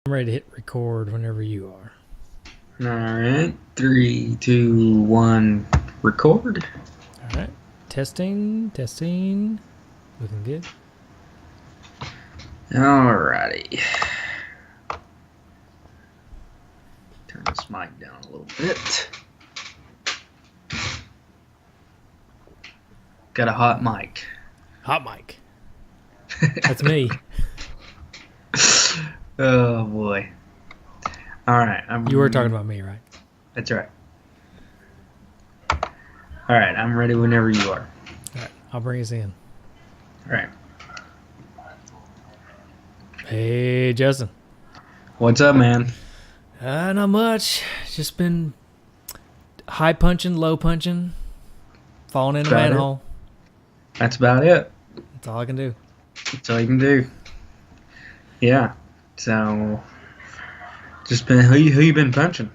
I'm ready to hit record whenever you are. All right, 3, 2, 1, record. All right. Testing. Looking good. All righty. Turn this mic down a little bit. Got a hot mic. Hot mic. That's me. Oh, boy. All right. You were talking about me, right? That's right. All right, I'm ready whenever you are. All right. I'll bring us in. All right. Hey, Justin. What's up, man? Not much. Just been high punching, low punching, falling in a About it. manhole. That's about it. That's all I can do. That's all you can do. Yeah. So, just been who you been punching?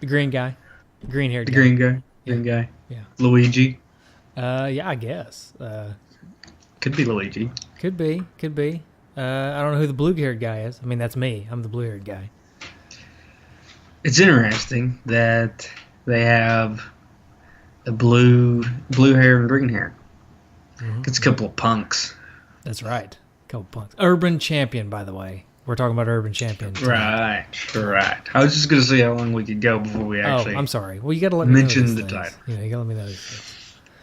The green guy. The green-haired The guy. green guy. Green guy. Yeah. Luigi. Yeah, I guess. Could be Luigi. Could be. I don't know who the blue-haired guy is. I mean, that's me. I'm the blue-haired guy. It's interesting that they have a blue hair and green hair. Mhm. It's a couple of punks. That's right. Couple punks. Urban Champion, by the way. We're talking about Urban Champion tonight. Right. I was just gonna see how long we could go before we actually. Oh, I'm sorry. Well, you got to let me mention know the these things. title. You got to let me know these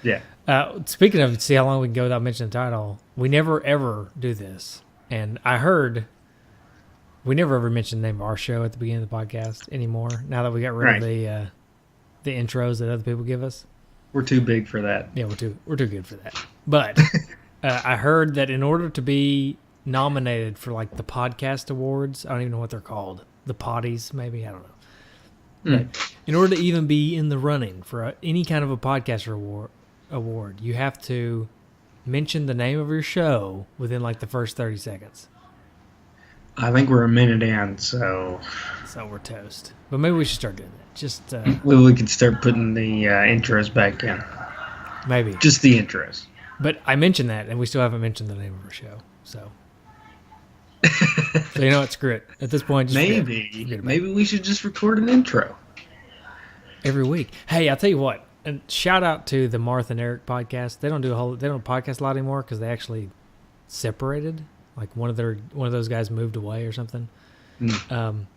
things. Yeah. Speaking of, see how long we can go without mentioning the title. We never ever do this, and I heard we never ever mention the name of our show at the beginning of the podcast anymore. Now that we got rid of the intros that other people give us. We're too big for that. Yeah, we're too good for that. But I heard that in order to be nominated for like the podcast awards, I don't even know what they're called. The potties, maybe, I don't know. But in order to even be in the running for any kind of a podcaster award, you have to mention the name of your show within like the first 30 seconds. I think we're a minute in, so We're toast. But maybe we should start doing that. Just we could start putting the intros back in. maybe. Just the intros. But I mentioned that, and we still haven't mentioned the name of our show. So you know what? Screw it. At this point, just forget about it. Maybe we should just record an intro. Every week. Hey, I'll tell you what. And shout out to the Martha and Eric podcast. They don't podcast a lot anymore because they actually separated. Like one of those guys moved away or something. And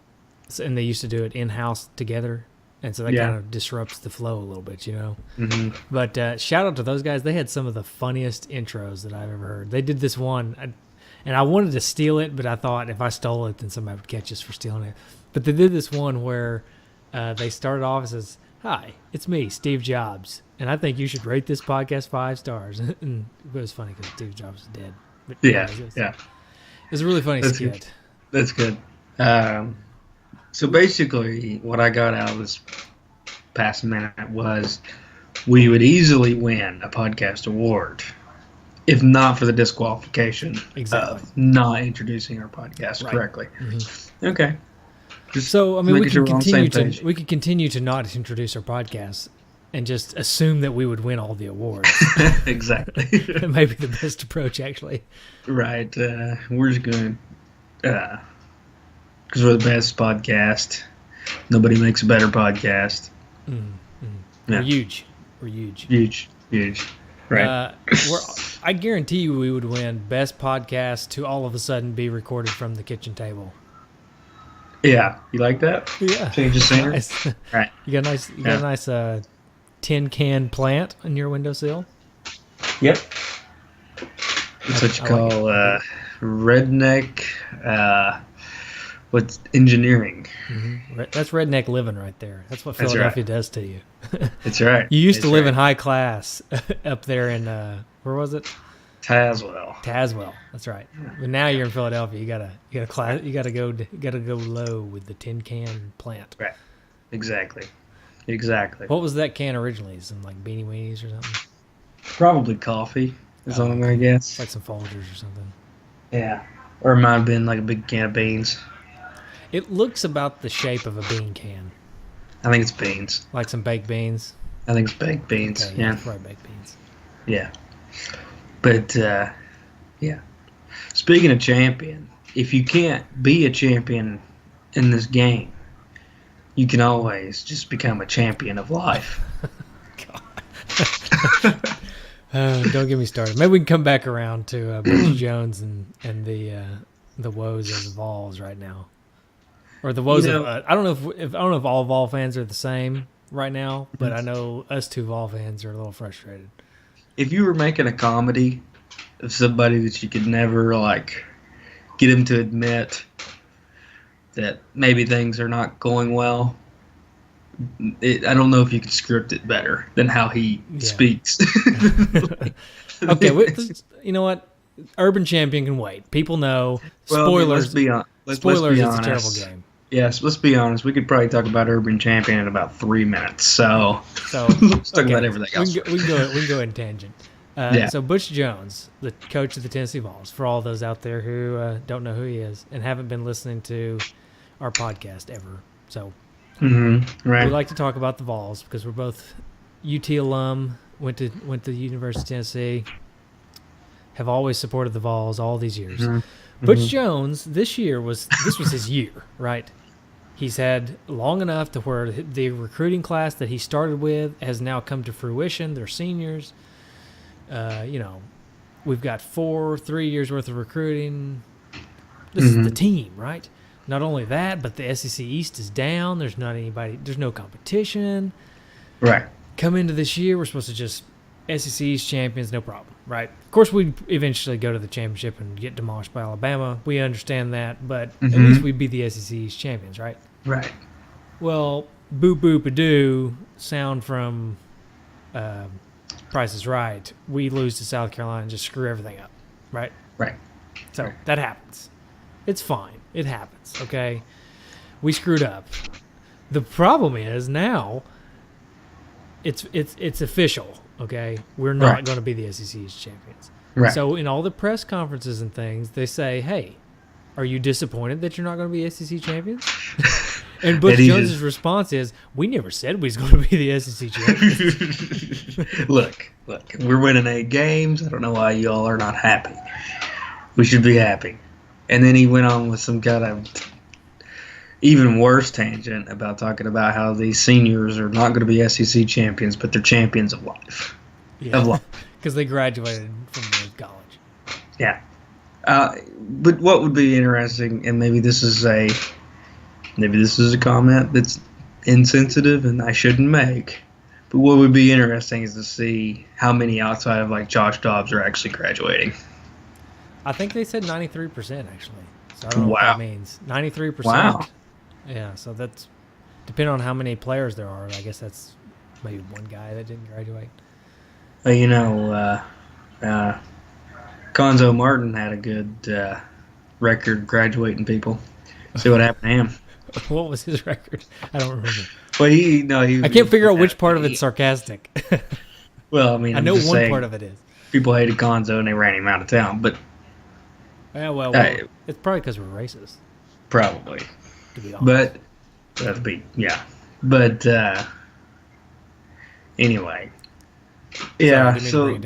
they used to do it in house together, and so that kind of disrupts the flow a little bit, you know. Mm-hmm. But shout out to those guys. They had some of the funniest intros that I've ever heard. They did this one, and I wanted to steal it, but I thought if I stole it, then somebody would catch us for stealing it. But they did this one where they started off as, "Hi, it's me, Steve Jobs, and I think you should rate this podcast 5 stars." And it was funny because Steve Jobs is dead. But Yeah. it was a really funny That's skit. good. That's good. So basically, what I got out of this past minute was we would easily win a podcast award if not for the disqualification of not introducing our podcast correctly. Mm-hmm. Okay. Just So, I mean, we making sure could we're on the same page. continue to not introduce our podcast and just assume that we would win all the awards. Exactly. That may be the best approach, actually. Right. We're just going to, because we're the best podcast. Nobody makes a better podcast. Mm-hmm. Yeah. We're huge. Huge. Right. I guarantee you we would win best podcast to all of a sudden be recorded from the kitchen table. Yeah. You like that? Yeah. Change the singer? Nice. Right. You got a nice tin can plant on your windowsill? Yep. That's what you call redneck. What's engineering? Mm-hmm. That's redneck living right there. That's what That's Philadelphia does to you. That's right. You used to live in high class up there in where was it? Tazewell. That's right. But now you're in Philadelphia. You gotta go low with the tin can plant. Right. Exactly. What was that can originally? Some like Beanie Weenies or something? Probably coffee is what I'm gonna guess. Like some Folgers or something. Yeah. Or it might have been like a big can of beans. It looks about the shape of a bean can. I think it's beans. Like some baked beans. I think it's baked beans. Okay, Yeah. it's probably baked beans. Yeah. But yeah. Speaking of champion, if you can't be a champion in this game, you can always just become a champion of life. Don't get me started. Maybe we can come back around to Butch Jones and the woes of the Vols right now, or the woes of. I don't know if I don't know if all Vol fans are the same right now, but I know us two Vol fans are a little frustrated. If you were making a comedy of somebody that you could never get him to admit that maybe things are not going well, I don't know if you could script it better than how he speaks. Okay, you know what? Urban Champion can wait. People know. Spoilers. Spoilers. It's a terrible game. Yes, let's be honest. We could probably talk about Urban Champion in about 3 minutes. So let's talk about everything else. We can go in tangent. So Butch Jones, the coach of the Tennessee Vols, for all those out there who don't know who he is and haven't been listening to our podcast ever. So right. we like to talk about the Vols because we're both UT alum, went to the University of Tennessee, have always supported the Vols all these years. Butch Jones, this was his year, right? He's had long enough to where the recruiting class that he started with has now come to fruition. They're seniors. We've got 3 years worth of recruiting. This is the team, right? Not only that, but the SEC East is down. There's no competition. Right. Come into this year, we're supposed to just SEC East champions, no problem, right? Of course, we'd eventually go to the championship and get demolished by Alabama. We understand that, but at least we'd be the SEC East champions, right? Right. Well, boop boop a doo, sound from Price is Right. We lose to South Carolina and just screw everything up, right? Right. So that happens. It's fine. It happens, okay? We screwed up. The problem is now it's official, okay? We're not going to be the SEC East champions. Right. So in all the press conferences and things, they say, hey, are you disappointed that you're not going to be SEC champions? And Butch Jones' response is, we never said we was going to be the SEC champions. Look, we're winning 8 games. I don't know why y'all are not happy. We should be happy. And then he went on with some kind of even worse tangent about talking about how these seniors are not going to be SEC champions, but they're champions of life. Yeah, of life. Because they graduated from the college. Yeah. But what would be interesting, and maybe this is a comment that's insensitive and I shouldn't make, but what would be interesting is to see how many outside of Josh Dobbs are actually graduating. I think they said 93% actually. So I don't know what that means. 93%. Wow. Yeah, so that's depending on how many players there are. I guess that's maybe one guy that didn't graduate. Conzo Martin had a good record graduating people. See what happened to him. What was his record? I don't remember. Well, I can't figure out which part of it's sarcastic. Well, I mean, I know one part of it is. People hated Conzo and they ran him out of town, but yeah, well, it's probably because we're racist. Probably. To be honest. But anyway. Yeah, so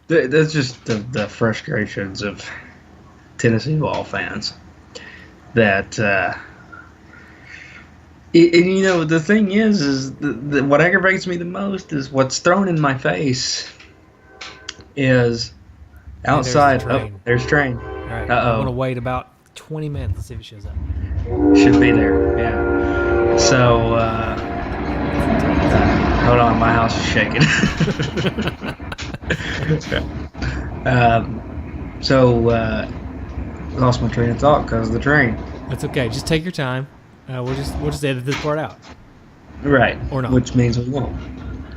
that's just the frustrations of Tennessee Vol fans. That the thing is what aggravates me the most is what's thrown in my face is outside. There's train. All right, I'm gonna wait about 20 minutes to see if it shows up. Should be there. Yeah. So hold on, my house is shaking. Lost my train of thought because of the train. That's okay. Just take your time. We'll just edit this part out. Right. Or not. Which means we won't.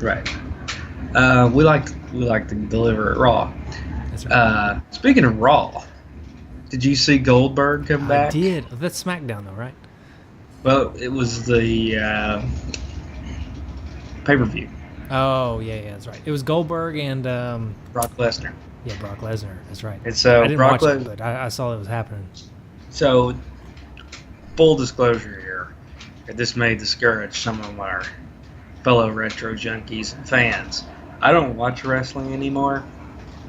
Right. We like to deliver it raw. That's right. Speaking of raw, did you see Goldberg come back? I did. That's SmackDown though, right? Well, it was the pay-per-view. Oh yeah, that's right. It was Goldberg and Brock Lesnar. Yeah, Brock Lesnar. That's right. And so I didn't watch it, but I saw it was happening. So, full disclosure here, this may discourage some of our fellow retro junkies and fans. I don't watch wrestling anymore.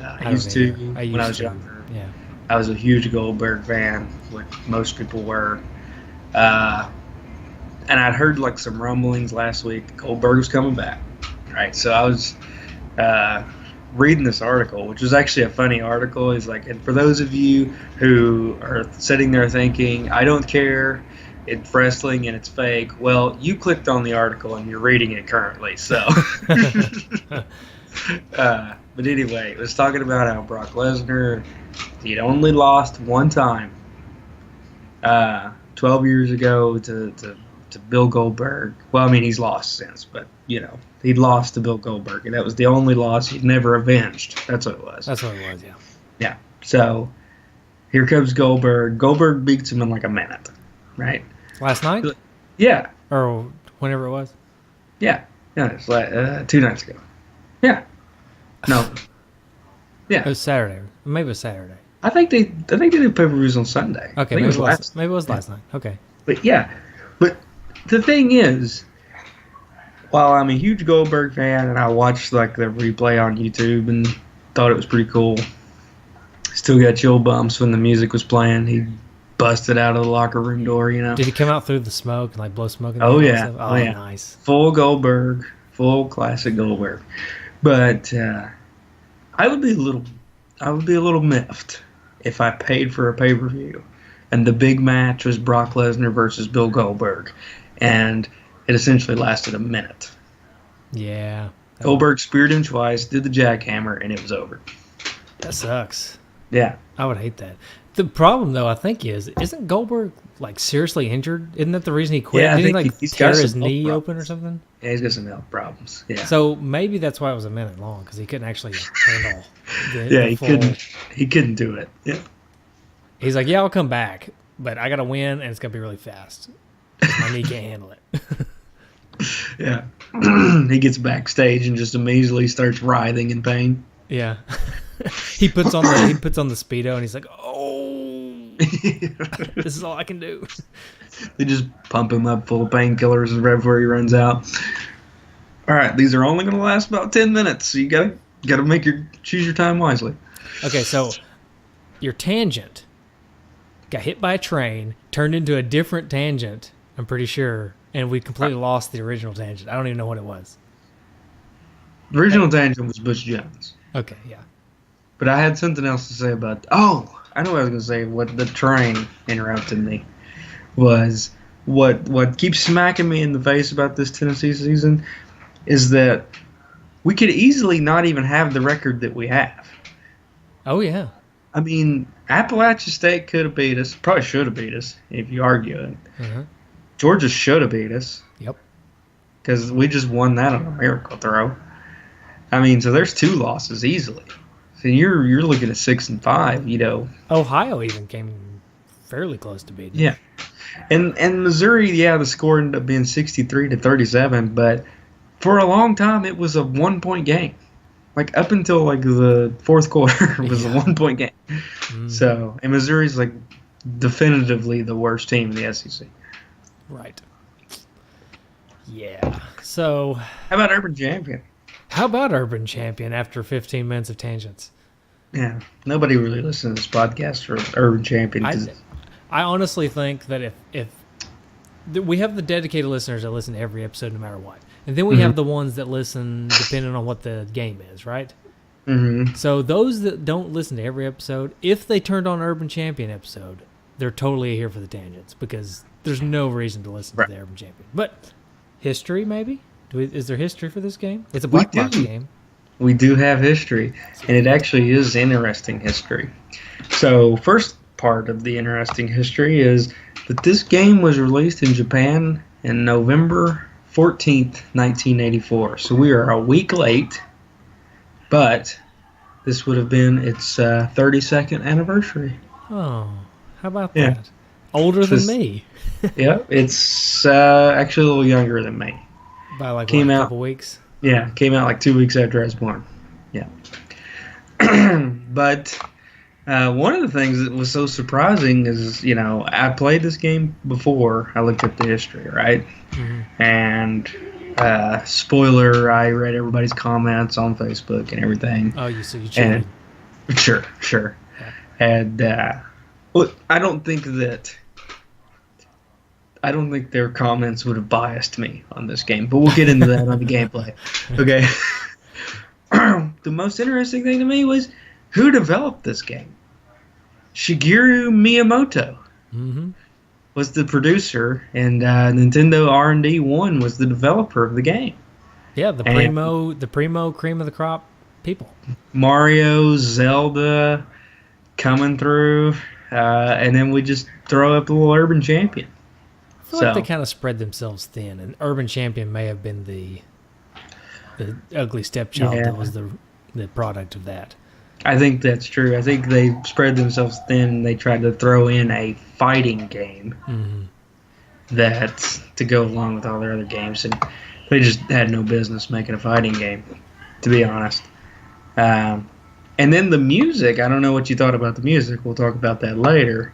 I used to when I was younger. Yeah. I was a huge Goldberg fan, like most people were. And I'd heard like some rumblings last week that Goldberg was coming back, right? So I was reading this article, which was actually a funny article. He's like, and for those of you who are sitting there thinking, I don't care, it's wrestling and it's fake. Well, you clicked on the article and you're reading it currently. So, but anyway, it was talking about how Brock Lesnar, he'd only lost one time, 12 years ago to Bill Goldberg. Well, I mean, he's lost since, but he'd lost to Bill Goldberg, and that was the only loss he'd never avenged. That's what it was. That's what it was, yeah. Yeah. So here comes Goldberg. Goldberg beats him in like a minute, right? Last night? Yeah. Or whenever it was? Yeah. Yeah, it's like 2 nights ago. Yeah. No. Yeah. It was Saturday. Maybe it was Saturday. I think they did pay-per-views on Sunday. Okay, maybe it was last night. Okay. But yeah. But the thing is, while I'm a huge Goldberg fan and I watched like the replay on YouTube and thought it was pretty cool, still got chill bumps when the music was playing. He busted out of the locker room door, Did he come out through the smoke and like blow smoke in the Oh air yeah. and stuff? Oh yeah. Nice. Full Goldberg, full classic Goldberg. But I would be a little miffed if I paid for a pay-per-view and the big match was Brock Lesnar versus Bill Goldberg, and it essentially lasted a minute. Yeah. Goldberg speared him twice, did the jackhammer, and it was over. That sucks. Yeah. I would hate that. The problem, though, I think isn't Goldberg like seriously injured? Isn't that the reason he quit? Yeah, I Didn't he think like he's tear got his some health knee problems. open or something? Yeah, he's got some health problems. Yeah. So maybe that's why it was a minute long, because he couldn't actually handle he couldn't do it. Yeah. He's like, yeah, I'll come back, but I got to win, and it's going to be really fast. My knee can't handle it. Yeah. He gets backstage and just immediately starts writhing in pain. Yeah. he puts on the Speedo, and he's like, oh, this is all I can do. They just pump him up full of painkillers right before he runs out. All right, these are only going to last about 10 minutes, so you gotta choose your time wisely. Okay, so your tangent got hit by a train, turned into a different tangent, I'm pretty sure, and we completely lost the original tangent. I don't even know what it was. The original tangent was Butch Jones. Okay, yeah. But I had something else to say about... Oh, I know what I was going to say. What the train interrupted me was what keeps smacking me in the face about this Tennessee season is that we could easily not even have the record that we have. Oh, yeah. I mean, Appalachia State could have beat us. Probably should have beat us, if you argue it. Uh-huh. Georgia should have beat us. Yep. Because we just won that on a miracle throw. I mean, so there's 2 losses easily. So you're looking at 6 and 5, Ohio even came fairly close to beating. Yeah. And Missouri, yeah, the score ended up being 63-37, but for a long time it was a 1-point game. Like up until like the fourth quarter it was a 1-point game. Mm. So, and Missouri's like definitively the worst team in the SEC. Right. Yeah. So How about Urban Champion? How about Urban Champion after 15 minutes of tangents? Yeah, nobody really listens to this podcast for Urban Champion. I honestly think that if we have the dedicated listeners that listen to every episode no matter what, and then we have the ones that listen depending on what the game is, right? Mm-hmm. So those that don't listen to every episode, if they turned on Urban Champion episode, they're totally here for the tangents because there's no reason to listen to the Urban Champion. But history, maybe? Is there history for this game? It's a black box game. We do have history, and it actually is interesting history. So first part of the interesting history is that this game was released in Japan in November 14th, 1984. So we are a week late, but this would have been its 32nd anniversary. Oh, how about that? Older than me. Yeah, it's actually a little younger than me. By like a couple weeks? Yeah, came out like 2 weeks after I was born. Yeah. But one of the things that was so surprising is, I played this game before I looked at the history, right? Mm-hmm. And spoiler, I read everybody's comments on Facebook and everything. Oh, you cheated. Sure. Yeah. And I don't think that I don't think their comments would have biased me on this game, but we'll get into that on the gameplay. Okay. The most interesting thing to me was who developed this game. Shigeru Miyamoto was the producer, and Nintendo R&D 1 was the developer of the game. Yeah, the primo cream of the crop people. Mario, Zelda coming through, and then we just throw up a little Urban Champion. I feel like they kind of spread themselves thin, and Urban Champion may have been the ugly stepchild that was the product of that. I think that's true. I think they spread themselves thin, and they tried to throw in a fighting game that to go along with all their other games, and they just had no business making a fighting game, to be honest. And then the music, I don't know what you thought about the music. We'll talk about that later.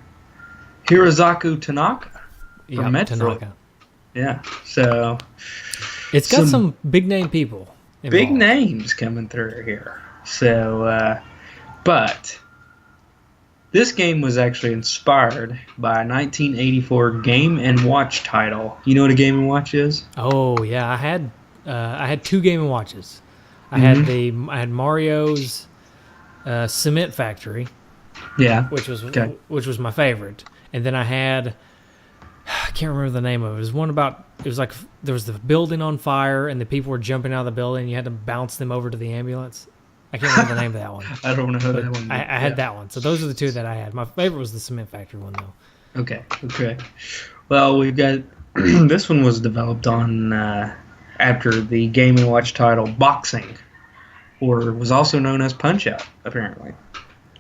Hirozaku Tanaka from Metroid. Tanaka. Yeah, so it's got some big name people involved. Big names coming through here. So, but this game was actually inspired by a 1984 Game & Watch title. You know what a Game & Watch is? Oh yeah, I had two Game & Watches. I had Mario's Cement Factory. Yeah, which was my favorite, and then I had, I can't remember the name of it. It was one about, it was like there was the building on fire and the people were jumping out of the building. You had to bounce them over to the ambulance. I can't remember the name of that one. I don't know that one. I had that one. So those are the two that I had. My favorite was the Cement Factory one, though. Okay. Well, we've got this one was developed on after the Game & Watch title Boxing, or was also known as Punch-Out, apparently.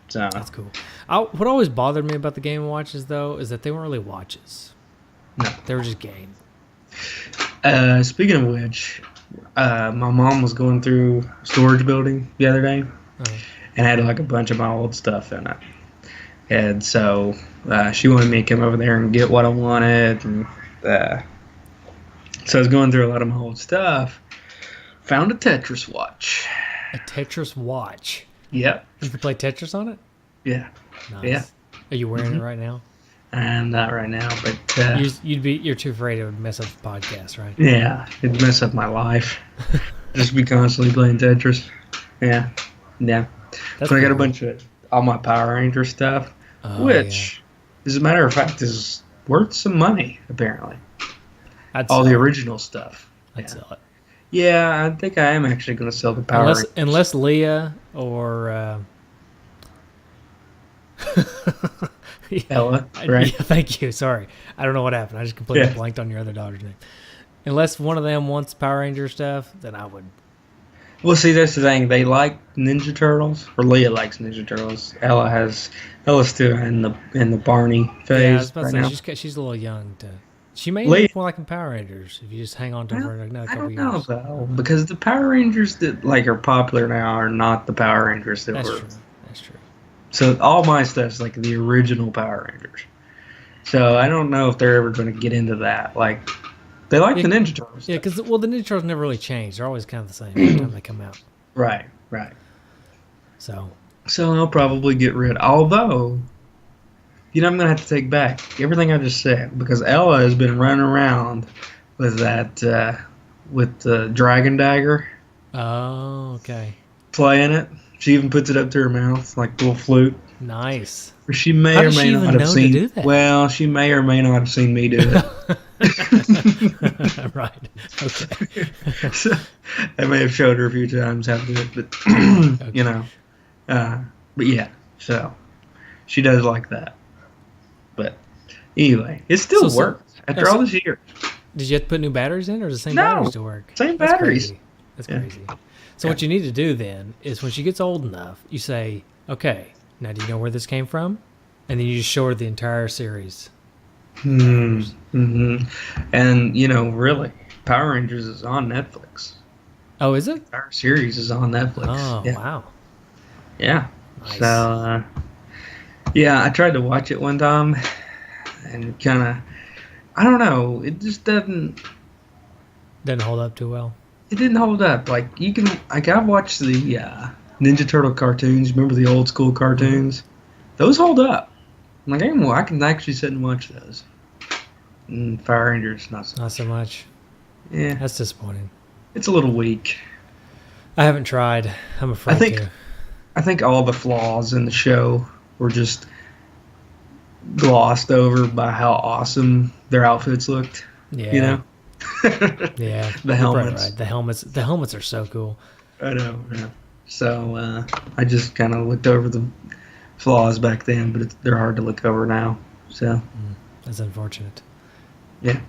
So that's cool. What always bothered me about the Game & Watches, though, is that they weren't really watches. No, they were just games. Speaking of which, my mom was going through a storage building the other day and had like a bunch of my old stuff in it. And so she wanted me to come over there and get what I wanted. And so I was going through a lot of my old stuff. Found a Tetris watch. A Tetris watch? Yep. You can play Tetris on it? Yeah. Nice. Yeah. Are you wearing it right now? Not right now, but you're too afraid it would mess up the podcast, right? Yeah, it'd mess up my life. Just be constantly playing Tetris. Yeah. But I got a bunch of all my Power Ranger stuff, which, as a matter of fact, is worth some money apparently. All the original stuff. I'd sell it. Yeah, I think I am actually going to sell the Power Rangers. Unless Leah or Ella, right? Yeah, thank you. Sorry. I don't know what happened. I just completely blanked on your other daughter's name. Unless one of them wants Power Ranger stuff, then I would. Well, see, that's the thing. They like Ninja Turtles, or Leah likes Ninja Turtles. Ella's still in the Barney phase. Yeah, I was about to say, she's a little young to. She may end up more like in Power Rangers if you just hang on to her another couple years. I don't know, though, because the Power Rangers that are popular now are not the Power Rangers that were. That's true. So all my stuff's like the original Power Rangers. So I don't know if they're ever going to get into that. Like, they like the Ninja Turtles. Yeah, because the Ninja Turtles never really change. They're always kind of the same every time they come out. Right. So I'll probably get rid. Although, I'm going to have to take back everything I just said, because Ella has been running around with that with the Dragon Dagger. Oh, okay. Playing it. She even puts it up to her mouth like a little flute. Nice. Or she may or may not have seen. Do that? Well, she may or may not have seen me do it. Right. Okay. So, I may have showed her a few times how to do it, but okay. But yeah. So she does like that. But anyway, it still works after all this years. Did you have to put new batteries in, or does the same batteries still work? Same batteries. That's crazy. So what you need to do then is when she gets old enough, you say, okay, now do you know where this came from? And then you just show her the entire series. Mm-hmm. And, really, Power Rangers is on Netflix. Oh, is it? Our series is on Netflix. Oh, yeah. Wow. Yeah. Nice. So, I tried to watch it one time and kind of, I don't know, it just doesn't hold up too well. It didn't hold up. I've watched the Ninja Turtle cartoons. Remember the old school cartoons? Those hold up. I can actually sit and watch those. Fire Rangers, not so. Not so much. Yeah, That's disappointing. it's a little weak. I haven't tried. I'm afraid to. I think all the flaws in the show were just glossed over by how awesome their outfits looked. Yeah. You know? Yeah. The You're probably helmets. right. The helmets are so cool. I know. Yeah. So I just kind of looked over the flaws back then, but they're hard to look over now. So That's unfortunate. yeah.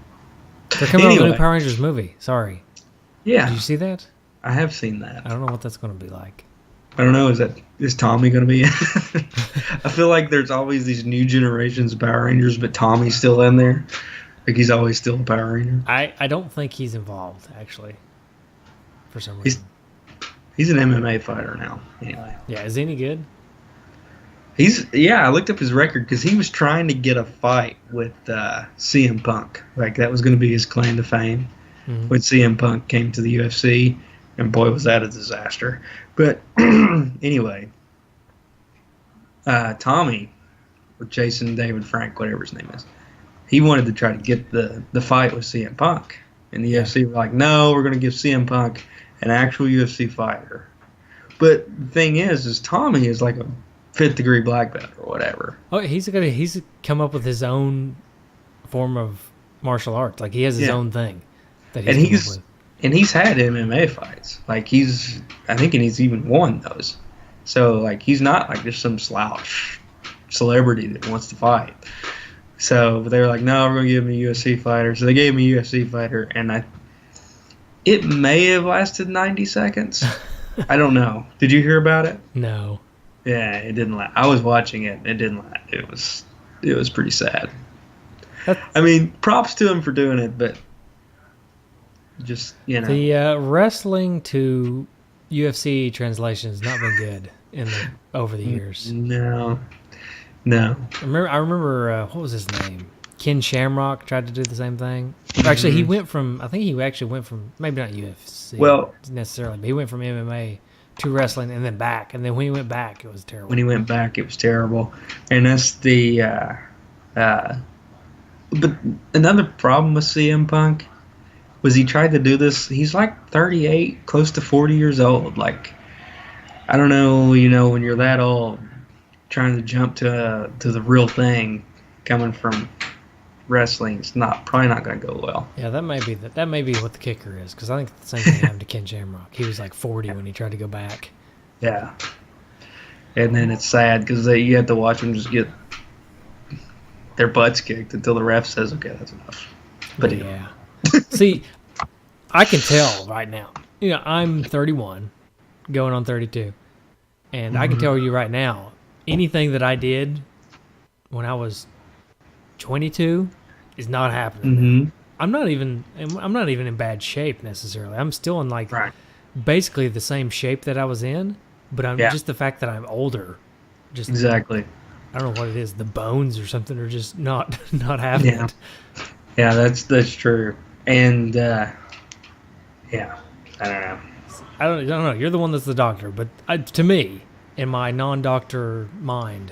They're coming out with a new Anyway. Power Rangers movie. Sorry. Yeah, Did you see that? I have seen that. I don't know what that's going to be like. I don't know. Is Tommy going to be? I feel like there's always these new generations of Power Rangers, but Tommy's still in there. Like he's always still a Power Ranger. I don't think he's involved, actually. For some reason. He's an MMA fighter now. Anyway, Yeah, is he any good? I looked up his record because he was trying to get a fight with CM Punk. Like that was going to be his claim to fame. Mhm. When CM Punk came to the UFC, and boy was that a disaster. But anyway, Tommy, or Jason David Frank, whatever his name is, he wanted to try to get the fight with CM Punk. And the UFC were like, no, we're going to give CM Punk an actual UFC fighter. But the thing is Tommy is like a 5th degree black belt or whatever. Oh, he's come up with his own form of martial arts. Like he has his Yeah. own thing that And he's come up with. And he's had MMA fights. Like I think he's even won those. So like he's not like just some slouch celebrity that wants to fight. So they were like, no, we're gonna give him a UFC fighter. So they gave him a UFC fighter, and it may have lasted 90 seconds. I don't know. Did you hear about it? No. Yeah, it didn't last. I was watching it. It didn't last. It was pretty sad. I mean, props to him for doing it, but just The wrestling to UFC translation has not been good over the years. No. I remember what was his name? Ken Shamrock tried to do the same thing. Actually, he went from maybe not UFC necessarily, but he went from MMA to wrestling and then back. And then when he went back, it was terrible. When he went back, it was terrible. And that's but another problem with CM Punk was he tried to do this. He's like 38, close to 40 years old. Like, I don't know, when you're that old, trying to jump to the real thing coming from wrestling, it's probably not going to go well. Yeah, that may be what the kicker is, because I think the same thing happened to Ken Shamrock. He was like 40 when he tried to go back. Yeah. And then it's sad because you have to watch them just get their butts kicked until the ref says, okay, that's enough. But yeah. See, I can tell right now. I'm 31, going on 32. And I can tell you right now, anything that I did when I was 22 is not happening. I'm not even in bad shape necessarily. I'm still in basically the same shape that I was in, but I'm just the fact that I'm older. Just exactly. I don't know what it is. The bones or something are just not having it. Yeah, that's true. And I don't know. I don't know. You're the one that's the doctor, but to me, in my non-doctor mind,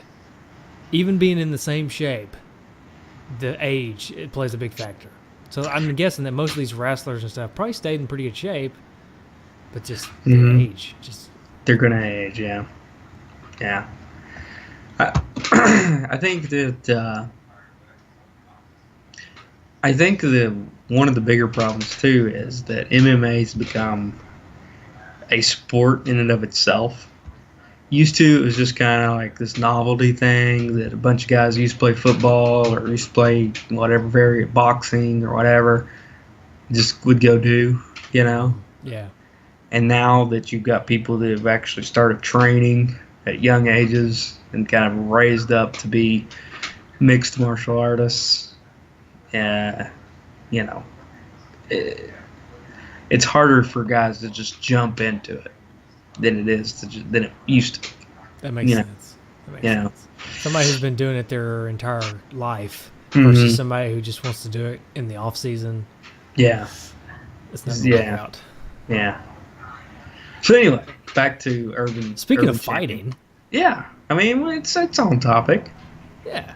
even being in the same shape, the age, it plays a big factor. So I'm guessing that most of these wrestlers and stuff probably stayed in pretty good shape, but just the age, they're gonna age. Yeah. I think that one of the bigger problems too is that MMA's become a sport in and of itself. Used to, it was just kind of like this novelty thing that a bunch of guys used to play football or used to play whatever variant boxing or whatever, just would go do, Yeah. And now that you've got people that have actually started training at young ages and kind of raised up to be mixed martial artists, it's harder for guys to just jump into it than it used to. That makes sense. Sense. Somebody who's been doing it their entire life versus somebody who just wants to do it in the off season. Yeah. It's not going to work out. Yeah. So anyway, back to urban. Speaking urban of fighting. Yeah. I mean, it's on topic. Yeah.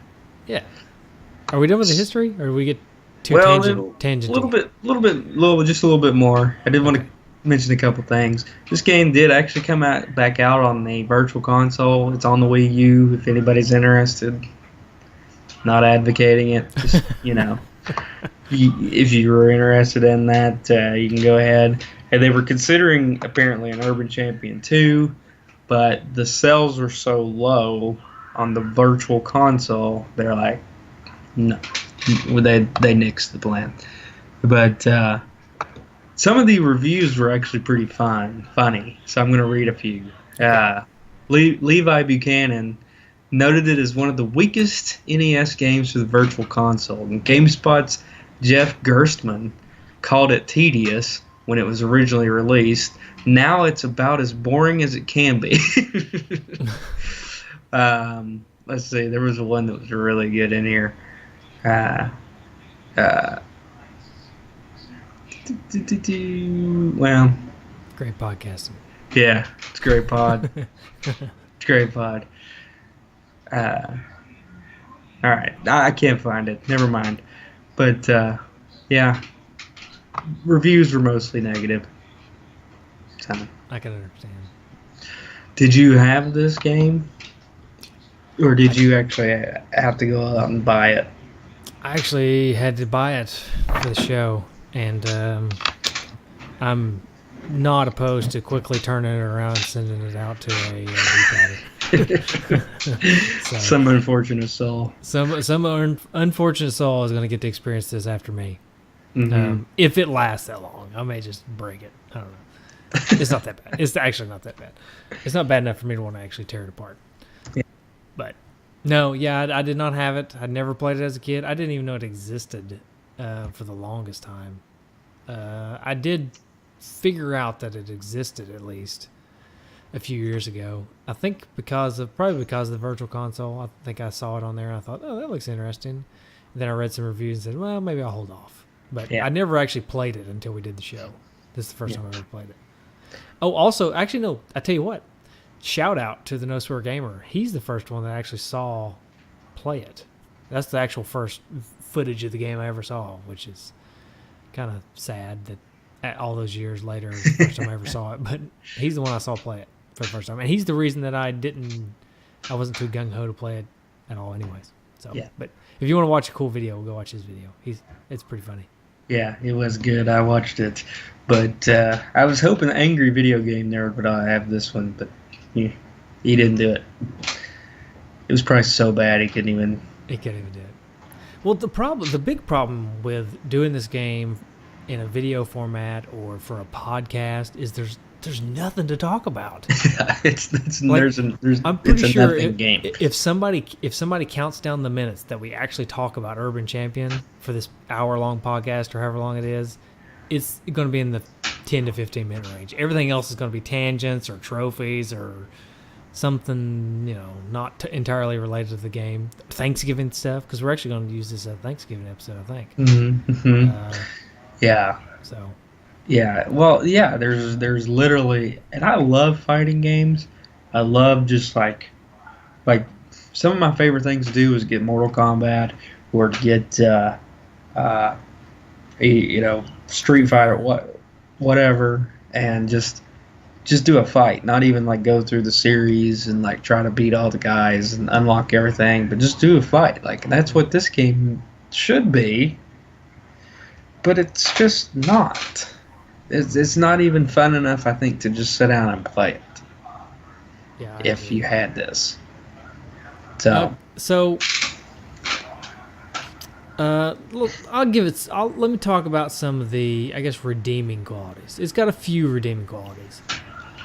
Are we done with the history, or do we get too tangent. Just a little bit more. I did want to mention a couple things. This game did actually come back out on the Virtual Console. It's on the Wii U. If anybody's interested, not advocating it. Just, if you were interested in that, you can go ahead. And they were considering apparently an Urban Champion 2, but the sales were so low on the Virtual Console, they're like, no. They nixed the plan. But some of the reviews were actually pretty funny. So I'm going to read a few. Levi Buchanan noted it as one of the weakest NES games for the Virtual Console. And GameSpot's Jeff Gerstmann called it tedious when it was originally released. Now it's about as boring as it can be. Let's see. There was one that was really good in here. Well, great podcasting. Yeah, it's a great pod. It's a great pod. All right, I can't find it. Never mind. But yeah, reviews were mostly negative. So, I can understand. Did you have this game, or did you actually have to go out and buy it? I actually had to buy it for the show, and I'm not opposed to quickly turning it around and sending it out to a so, some unfortunate soul. Some unfortunate soul is going to get to experience this after me. Mm-hmm. If it lasts that long, I may just break it. I don't know. It's not that bad. It's actually not that bad. It's not bad enough for me to want to actually tear it apart. Yeah. But no, yeah, I did not have it. I'd never played it as a kid. I didn't even know it existed for the longest time. I did figure out that it existed at least a few years ago. I think probably because of the Virtual Console. I think I saw it on there and I thought, oh, that looks interesting. And then I read some reviews and said, well, maybe I'll hold off. But I never actually played it until we did the show. This is the first time I ever played it. Oh, also, actually, no, I tell you what. Shout out to the No Swear Gamer. He's the first one that I actually saw play it. That's the actual first footage of the game I ever saw, which is kind of sad that all those years later is the first time I ever saw it. But he's the one I saw play it for the first time. And he's the reason that I wasn't too gung-ho to play it at all anyways. So, But if you want to watch a cool video, go watch his video. It's pretty funny. Yeah, it was good. I watched it. But I was hoping Angry Video Game Nerd would have this one, but he didn't do it. It was probably so bad he couldn't even do it. Well, the big problem with doing this game in a video format or for a podcast is there's nothing to talk about. I'm pretty sure if somebody counts down the minutes that we actually talk about Urban Champion for this hour-long podcast or however long it is, it's going to be in the 10 to 15 minute range. Everything else is going to be tangents or trophies or something, not entirely related to the game. Thanksgiving stuff, because we're actually going to use this as a Thanksgiving episode, I think. Mm-hmm. Yeah. So. Yeah. Well, yeah. There's literally, and I love fighting games. I love just like some of my favorite things to do is get Mortal Kombat or get Street Fighter, whatever, and just do a fight. Not even like go through the series and like try to beat all the guys and unlock everything, but just do a fight. Like that's what this game should be, but it's just not. It's not even fun enough, I think, to just sit down and play it. Yeah. If you had this. So. Look, let me talk about some of the, I guess, redeeming qualities. It's got a few redeeming qualities.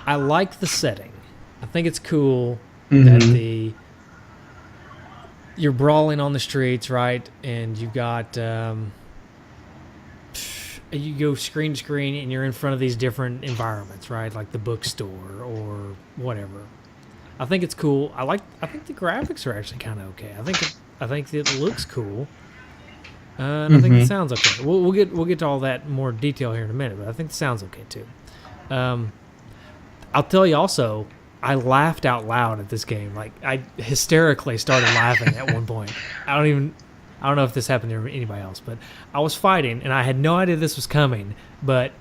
I like the setting. I think it's cool that you're brawling on the streets, right? And you've got, you go screen to screen and you're in front of these different environments, right? Like the bookstore or whatever. I think it's cool. I think the graphics are actually kind of okay. I think it looks cool. And I think it sounds okay. We'll get to all that in more detail here in a minute, but I think it sounds okay too. I'll tell you also, I laughed out loud at this game. Like I hysterically started laughing at one point. I I don't know if this happened to anybody else, but I was fighting and I had no idea this was coming, but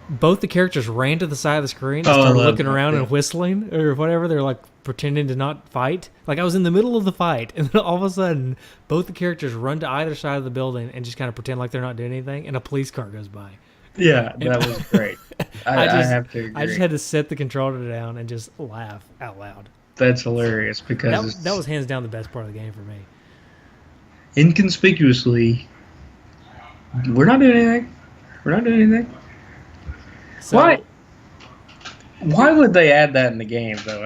both the characters ran to the side of the screen and started looking around and whistling or whatever. They're like pretending to not fight. Like I was in the middle of the fight, and then all of a sudden, both the characters run to either side of the building and just kind of pretend like they're not doing anything, and a police car goes by. Yeah, that was great. I have to agree. I just had to set the controller down and just laugh out loud. That's hilarious because that was hands down the best part of the game for me. Inconspicuously, we're not doing anything. We're not doing anything. So, Why would they add that in the game, though?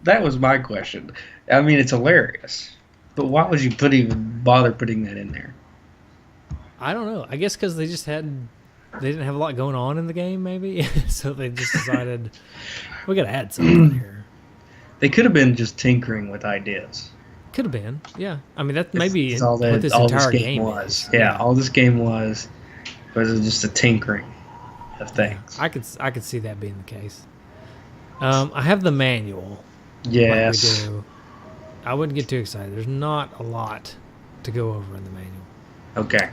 That was my question. I mean, it's hilarious, but why would you even bother putting that in there? I don't know. I guess because they didn't have a lot going on in the game, maybe. So they just decided we got to add something here. They could have been just tinkering with ideas. Could have been, yeah. I mean, that maybe It's all what this entire game was. is. Yeah, all this game was just a tinkering of things. I could see that being the case. I have the manual. Yes. Like we do. I wouldn't get too excited. There's not a lot to go over in the manual. Okay.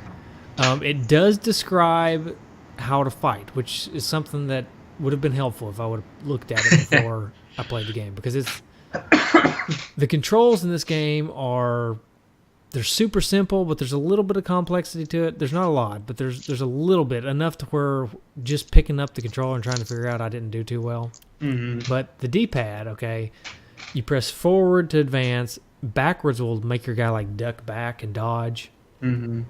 It does describe how to fight, which is something that would have been helpful if I would have looked at it before I played the game, because it's the controls in this game they're super simple, but there's a little bit of complexity to it. There's not a lot, but there's a little bit, enough to where just picking up the controller and trying to figure out I didn't do too well. Mm-hmm. But the D-pad, okay, you press forward to advance, backwards will make your guy like duck back and dodge. Mm-hmm.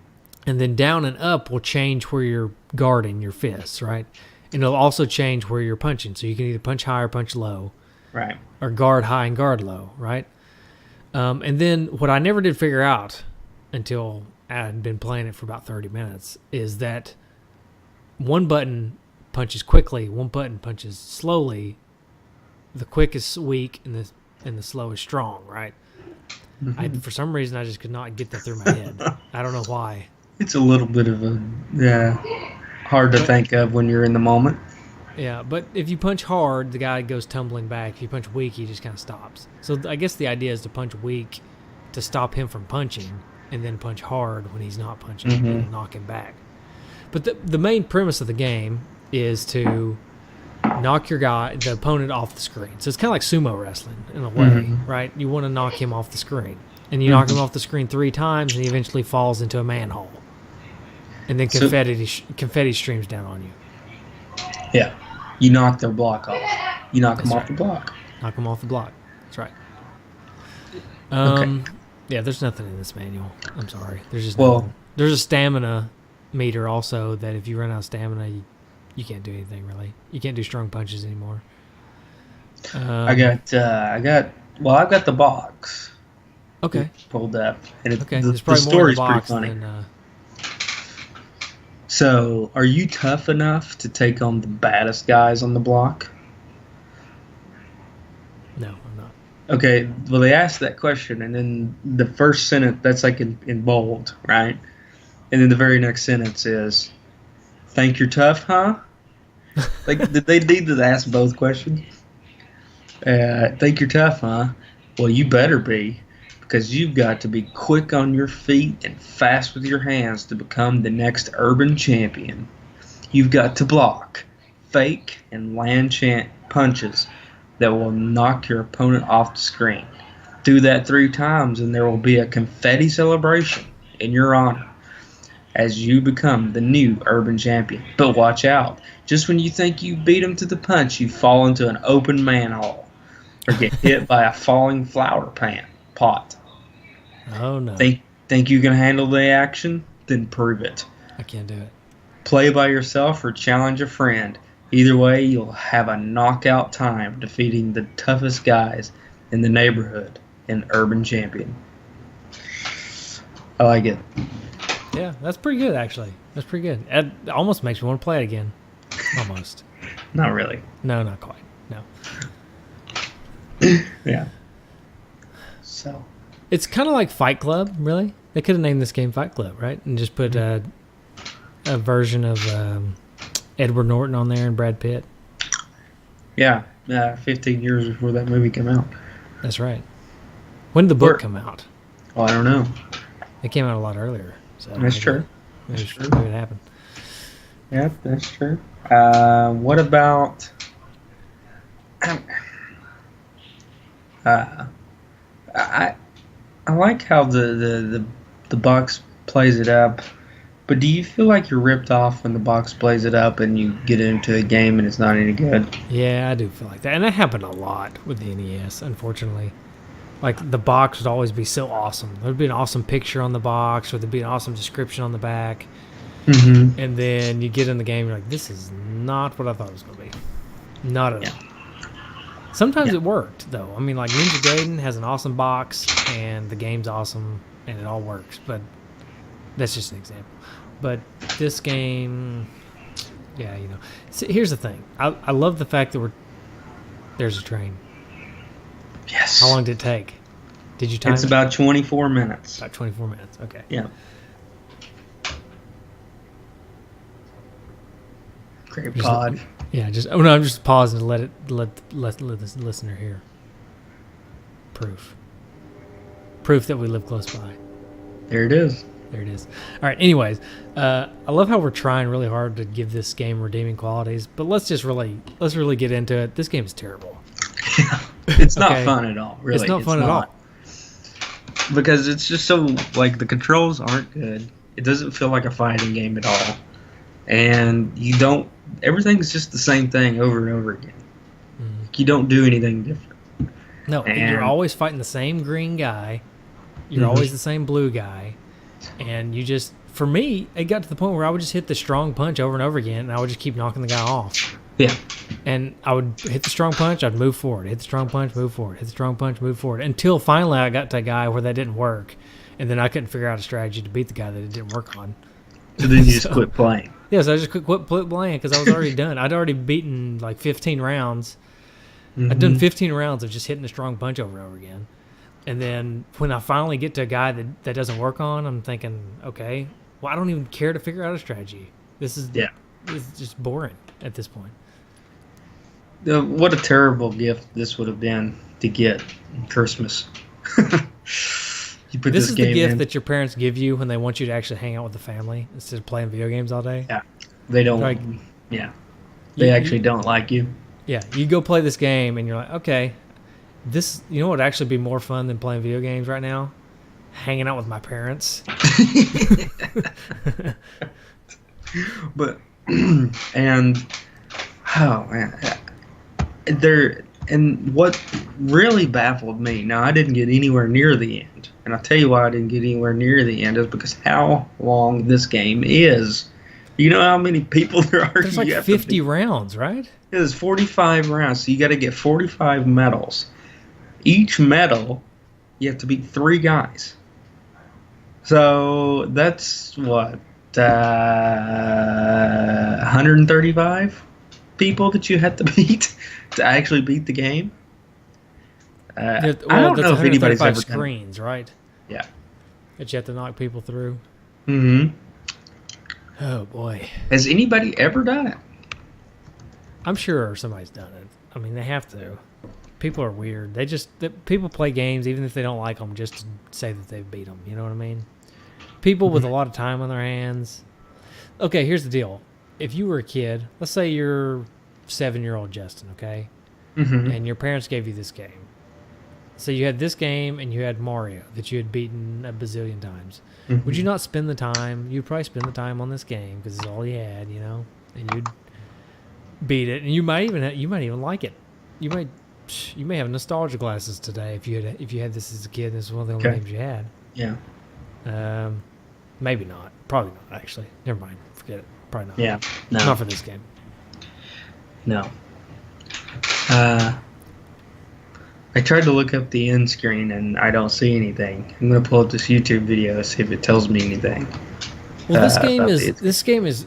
And then down and up will change where you're guarding your fists, right? And it'll also change where you're punching. So you can either punch high or punch low. Right. Or guard high and guard low, right? And then what I never did figure out until I had been playing it for about 30 minutes is that one button punches quickly, one button punches slowly. The quick is weak and the slow is strong, right? Mm-hmm. For some reason, I just could not get that through my head. I don't know why. It's a little bit of hard to think of when you're in the moment. Yeah, but if you punch hard, the guy goes tumbling back. If you punch weak, he just kind of stops. So I guess the idea is to punch weak to stop him from punching, and then punch hard when he's not punching and knock him back. But the main premise of the game is to knock the opponent off the screen. So it's kind of like sumo wrestling in a way, right? You want to knock him off the screen. And you knock him off the screen 3 times, and he eventually falls into a manhole. And then confetti streams down on you. Yeah. You knock their block off. You knock them off the block. Knock them off the block. That's right. Okay. Yeah, there's nothing in this manual. I'm sorry. There's just nothing. There's a stamina meter also that if you run out of stamina, you can't do anything really. You can't do strong punches anymore. I've got the box. Okay. Pulled up. And There's the story's more in the pretty funny. than, So, are you tough enough to take on the baddest guys on the block? No, I'm not. Okay, well, they asked that question, and then the first sentence, that's like in bold, right? And then the very next sentence is, think you're tough, huh? Like, did they need to ask both questions? Think you're tough, huh? Well, you better be, because you've got to be quick on your feet and fast with your hands to become the next urban champion. You've got to block, fake, and land punches that will knock your opponent off the screen. Do that 3 times and there will be a confetti celebration in your honor as you become the new urban champion. But watch out. Just when you think you beat him to the punch, you fall into an open manhole or get hit by a falling flower pot. Oh, no. Think you can handle the action? Then prove it. I can't do it. Play by yourself or challenge a friend. Either way, you'll have a knockout time defeating the toughest guys in the neighborhood in Urban Champion. I like it. Yeah, that's pretty good, actually. That's pretty good. It almost makes me want to play it again. Almost. Not really. No, not quite. No. Yeah. So. It's kind of like Fight Club, really. They could have named this game Fight Club, right? And just put a version of Edward Norton on there and Brad Pitt. Yeah, 15 years before that movie came out. That's right. When did the book come out? Oh, I don't know. It came out a lot earlier. So That's true. Maybe, That's true. maybe it happened. Yep, that's true. What about? Uh, I I like how the box plays it up, but do you feel like you're ripped off when the box plays it up and you get into a game and it's not any good? Yeah, I do feel like that. And that happened a lot with the NES, unfortunately. Like, the box would always be so awesome. There'd be an awesome picture on the box, or there'd be an awesome description on the back. Mm-hmm. And then you get in the game, you're like, this is not what I thought it was going to be. Not at all. Sometimes it worked, though. I mean, like, Ninja Gaiden has an awesome box, and the game's awesome, and it all works. But that's just an example. But this game, yeah, you know. See, here's the thing. I love the fact that there's a train. Yes. How long did it take? Did you time It's it? about 24 minutes. About 24 minutes. Okay. Yeah. Great pod. Yeah, I'm just pausing to let the listener hear. Proof that we live close by. There it is. There it is. All right. Anyways, I love how we're trying really hard to give this game redeeming qualities, but let's really get into it. This game is terrible. It's not Okay. fun at all. Really, It's not fun at all. Because it's just so like the controls aren't good. It doesn't feel like a fighting game at all, and you don't. Everything's just the same thing over and over again. Mhm. You don't do anything different. No, And- you're always fighting the same green guy. You're Mhm. always the same blue guy, and you just. For me, it got to the point where I would just hit the strong punch over and over again, and I would just keep knocking the guy off. Yeah. And I would hit the strong punch, I'd move forward. Hit the strong punch, move forward. Hit the strong punch, move forward. Until finally I got to a guy where that didn't work. And then I couldn't figure out a strategy to beat the guy that it didn't work on. So then you just So- quit playing. Yeah, so I just quit playing because I was already done. I'd already beaten like 15 rounds. I'd done 15 rounds of just hitting a strong punch over and over again. And then when I finally get to a guy that doesn't work on, I'm thinking, okay, well, I don't even care to figure out a strategy. This is just boring at this point. What a terrible gift this would have been to get Christmas. You put This this is game the gift in. that your parents give you when they want you to actually hang out with the family instead of playing video games all day. Yeah. They don't. Like, yeah. They actually don't like you. Yeah, you go play this game and you're like, okay, this. You know what would actually be more fun than playing video games right now? Hanging out with my parents. But and oh man, and what really baffled me. Now I didn't get anywhere near the end, and I'll tell you why I didn't get anywhere near the end is because how long this game is. You know how many people there are? There's like 50 rounds, right? It is 45 rounds, so you got to get 45 medals. Each medal, you have to beat 3 guys. So that's what 135 people that you have to beat to actually beat the game. I don't know if anybody's ever done it. screens, right? Yeah. That you have to knock people through. Mm-hmm. Oh boy, Has anybody ever done it? I'm sure somebody's done it. I mean, they have to. People are weird. People play games even if they don't like them just to say that they've beat them. You know what I mean? People with a lot of time on their hands. Okay, here's the deal. If you were a kid, let's say you're 7-year-old Justin, okay? Mm-hmm. And your parents gave you this game. So you had this game and you had Mario that you had beaten a bazillion times. Mm-hmm. Would you not spend the time? You'd probably spend the time on this game because it's all you had, you know? And you'd beat it, and you might even like it. You may have nostalgia glasses today if you had this as a kid. This is one of the only Okay. games you had. Yeah. Maybe not. Probably not. Actually, never mind. Forget it. Probably not. Yeah. No. Not for this game. No. I tried to look up the end screen and I don't see anything. I'm gonna pull up this YouTube video and see if it tells me anything. Well, this about game is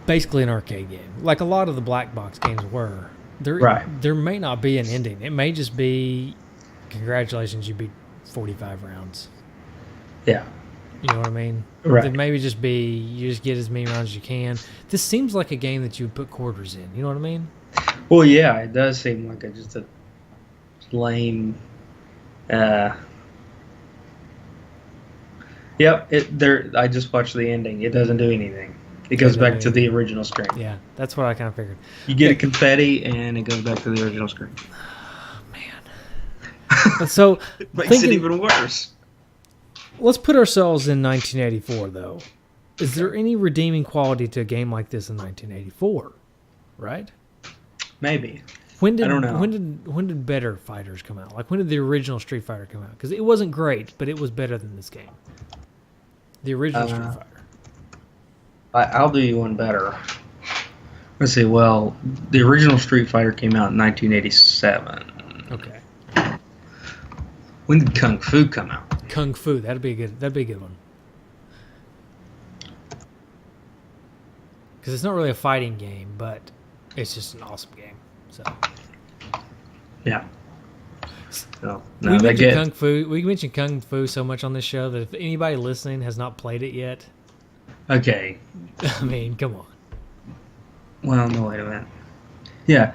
basically an arcade game, like a lot of the black box games were. Right. There may not be an ending. It may just be, congratulations, you beat 45 rounds. Yeah. You know what I mean? Right. It maybe just be you just get as many rounds as you can. This seems like a game that you would put quarters in. You know what I mean? Well, yeah, it does seem like just a lame. Yep. I just watched the ending. It doesn't do anything. It goes back to the original screen. Yeah, that's what I kind of figured. You get a confetti, and it goes back to the original screen. And so It makes it even worse. let's put ourselves in 1984, though. Is there any redeeming quality to a game like this in 1984? Right? Maybe. When did I don't know. when did better fighters come out? Like when did the original Street Fighter come out? Because it wasn't great, but it was better than this game. The original Street Fighter. I'll do you one better. Let's see. Well, the original Street Fighter came out in 1987. Okay. When did Kung Fu come out? Kung Fu. That'd be a good one. Because it's not really a fighting game, but it's just an awesome game. So Yeah. So, we mentioned Kung Fu. We mentioned Kung Fu so much on this show that if anybody listening has not played it yet, Okay. I mean, come on. Well, no, wait a minute. Yeah.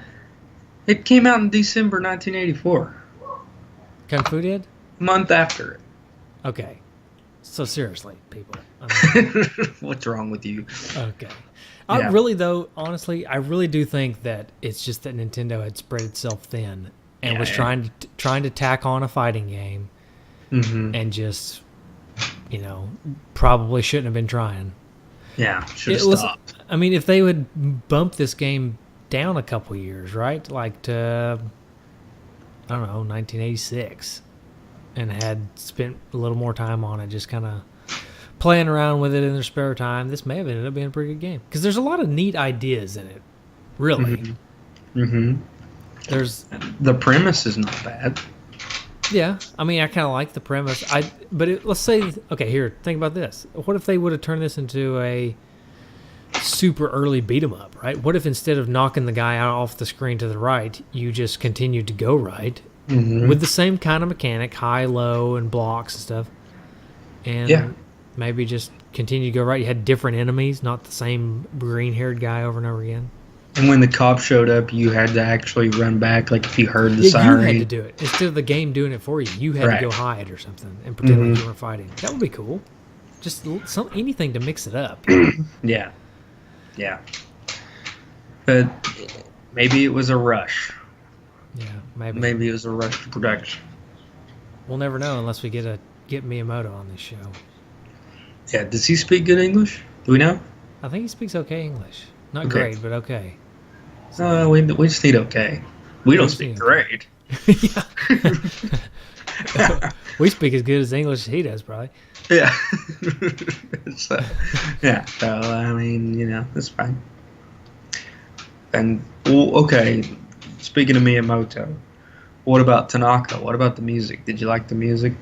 It came out in December 1984. Kung Fu did? A month after Okay. So seriously, people. it. What's wrong with you? Okay. Yeah. Honestly, I really do think that it's just that Nintendo had spread itself thin and was trying to tack on a fighting game, and just, probably shouldn't have been trying. Yeah, should have stopped. I mean, if they would bump this game down a couple years, right, like to, I don't know, 1986, and had spent a little more time on it, just kind of playing around with it in their spare time, this may have ended up being a pretty good game. Because there's a lot of neat ideas in it, really. There's The premise is not bad. Yeah, I mean, I kind of like the premise. Let's say, okay, here, think about this. What if they would have turned this into a super early beat 'em up, right? What if instead of knocking the guy out off the screen to the right, you just continued to go right with the same kind of mechanic, high, low, and blocks and stuff, and maybe just continue to go right. You had different enemies, not the same green-haired guy over and over again. And when the cop showed up, you had to actually run back, like if you heard the You siren. had to do it. Instead of the game doing it for you, you had to go hide or something and pretend like you were fighting. That would be cool. Just anything to mix it up. Yeah. But maybe it was a rush. Yeah, maybe. Maybe it was a rush to production. We'll never know unless we get Miyamoto on this show. Yeah, does he speak good English? Do we know? I think he speaks okay English. Not Okay. great, but okay. We just need okay. We don't speak great. We speak as good as English as he does, probably. Yeah. So I mean, that's fine. And, okay, speaking of Miyamoto, what about Tanaka? What about the music? Did you like the music?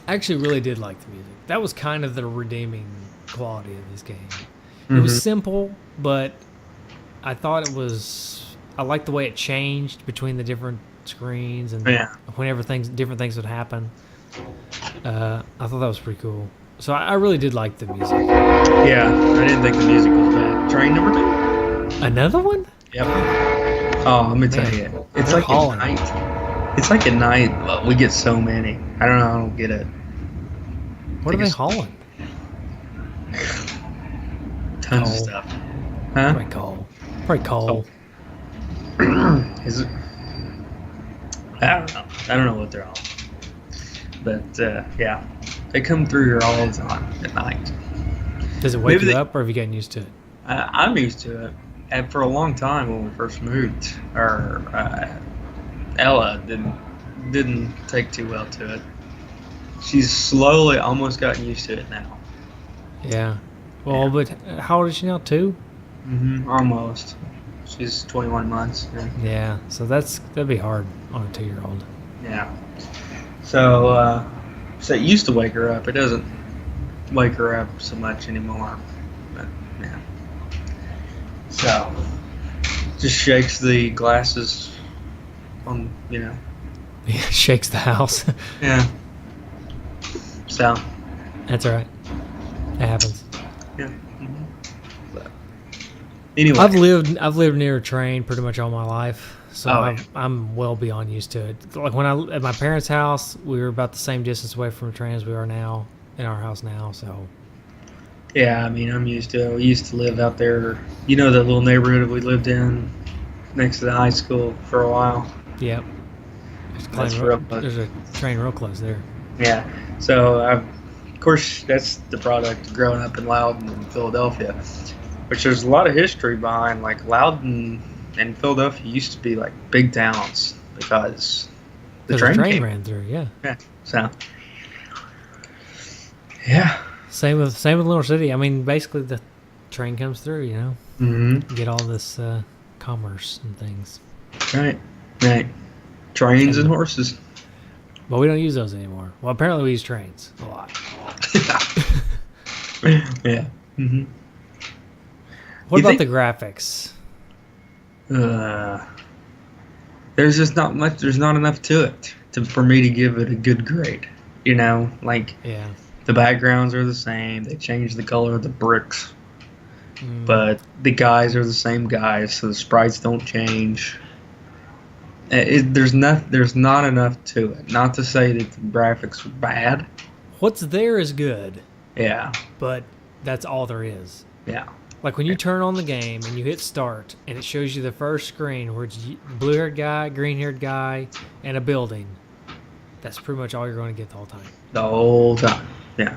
I actually really did like the music. That was kind of the redeeming quality of this game. It was simple, but I thought I liked the way it changed between the different screens and whenever different things would happen. I thought that was pretty cool. So I really did like the music. Yeah, I didn't think the music was bad. Train number 2? Another one? Yep. Oh, let me tell you. It's like hauling. at night. It's like at night we get so many. I don't get it. What are they hauling? Tons of stuff. Huh? Probably coal. Is it? I don't know. I don't know what they're on. But, yeah. They come through here all the time at night. Does it wake you up, or have you gotten used to it? I'm used to it. And for a long time when we first moved, Ella didn't take too well to it. She's slowly almost gotten used to it now. Yeah. Well, but how old is she now? 2? Almost. She's 21 months. Yeah. So that'd be hard on a 2-year-old. Yeah. So it used to wake her up. It doesn't wake her up so much anymore. But yeah. So just shakes the glasses on, Yeah, shakes the house. Yeah. So. That's all right. It happens. Yeah. But anyway, I've lived near a train pretty much all my life, so yeah. I'm well beyond used to it. Like when at my parents' house, we were about the same distance away from a train as we are now, in our house now. So Yeah, I mean, we used to live out there. You know that little neighborhood we lived in next to the high school for a while. yep, That's real close. there's a train real close there. Yeah. So, of course, that's the product of growing up in Loudon and Philadelphia, which there's a lot of history behind. Like Loudon and Philadelphia used to be like big towns because the train ran through. Yeah. Yeah. So. Yeah. Same with Little City. I mean, basically the train comes through. You know, Mm-hmm. you get all this commerce and things. Right. Right. Trains and horses. But we don't use those anymore. Well, apparently we use trains a lot. Yeah. Mm-hmm. What You about think- the graphics? There's just not much. There's not enough to it for me to give it a good grade. You know, like Yeah. the backgrounds are the same. They changed the color of the bricks, Mm. but the guys are the same guys, so the sprites don't change. There's not enough to it. Not to say that the graphics are bad. What's there is good, Yeah, but that's all there is. yeah, Like when you turn on the game and you hit start and it shows you the first screen where it's blue-haired guy, green-haired guy, and a building. That's pretty much all you're going to get the whole time. the whole time. Yeah,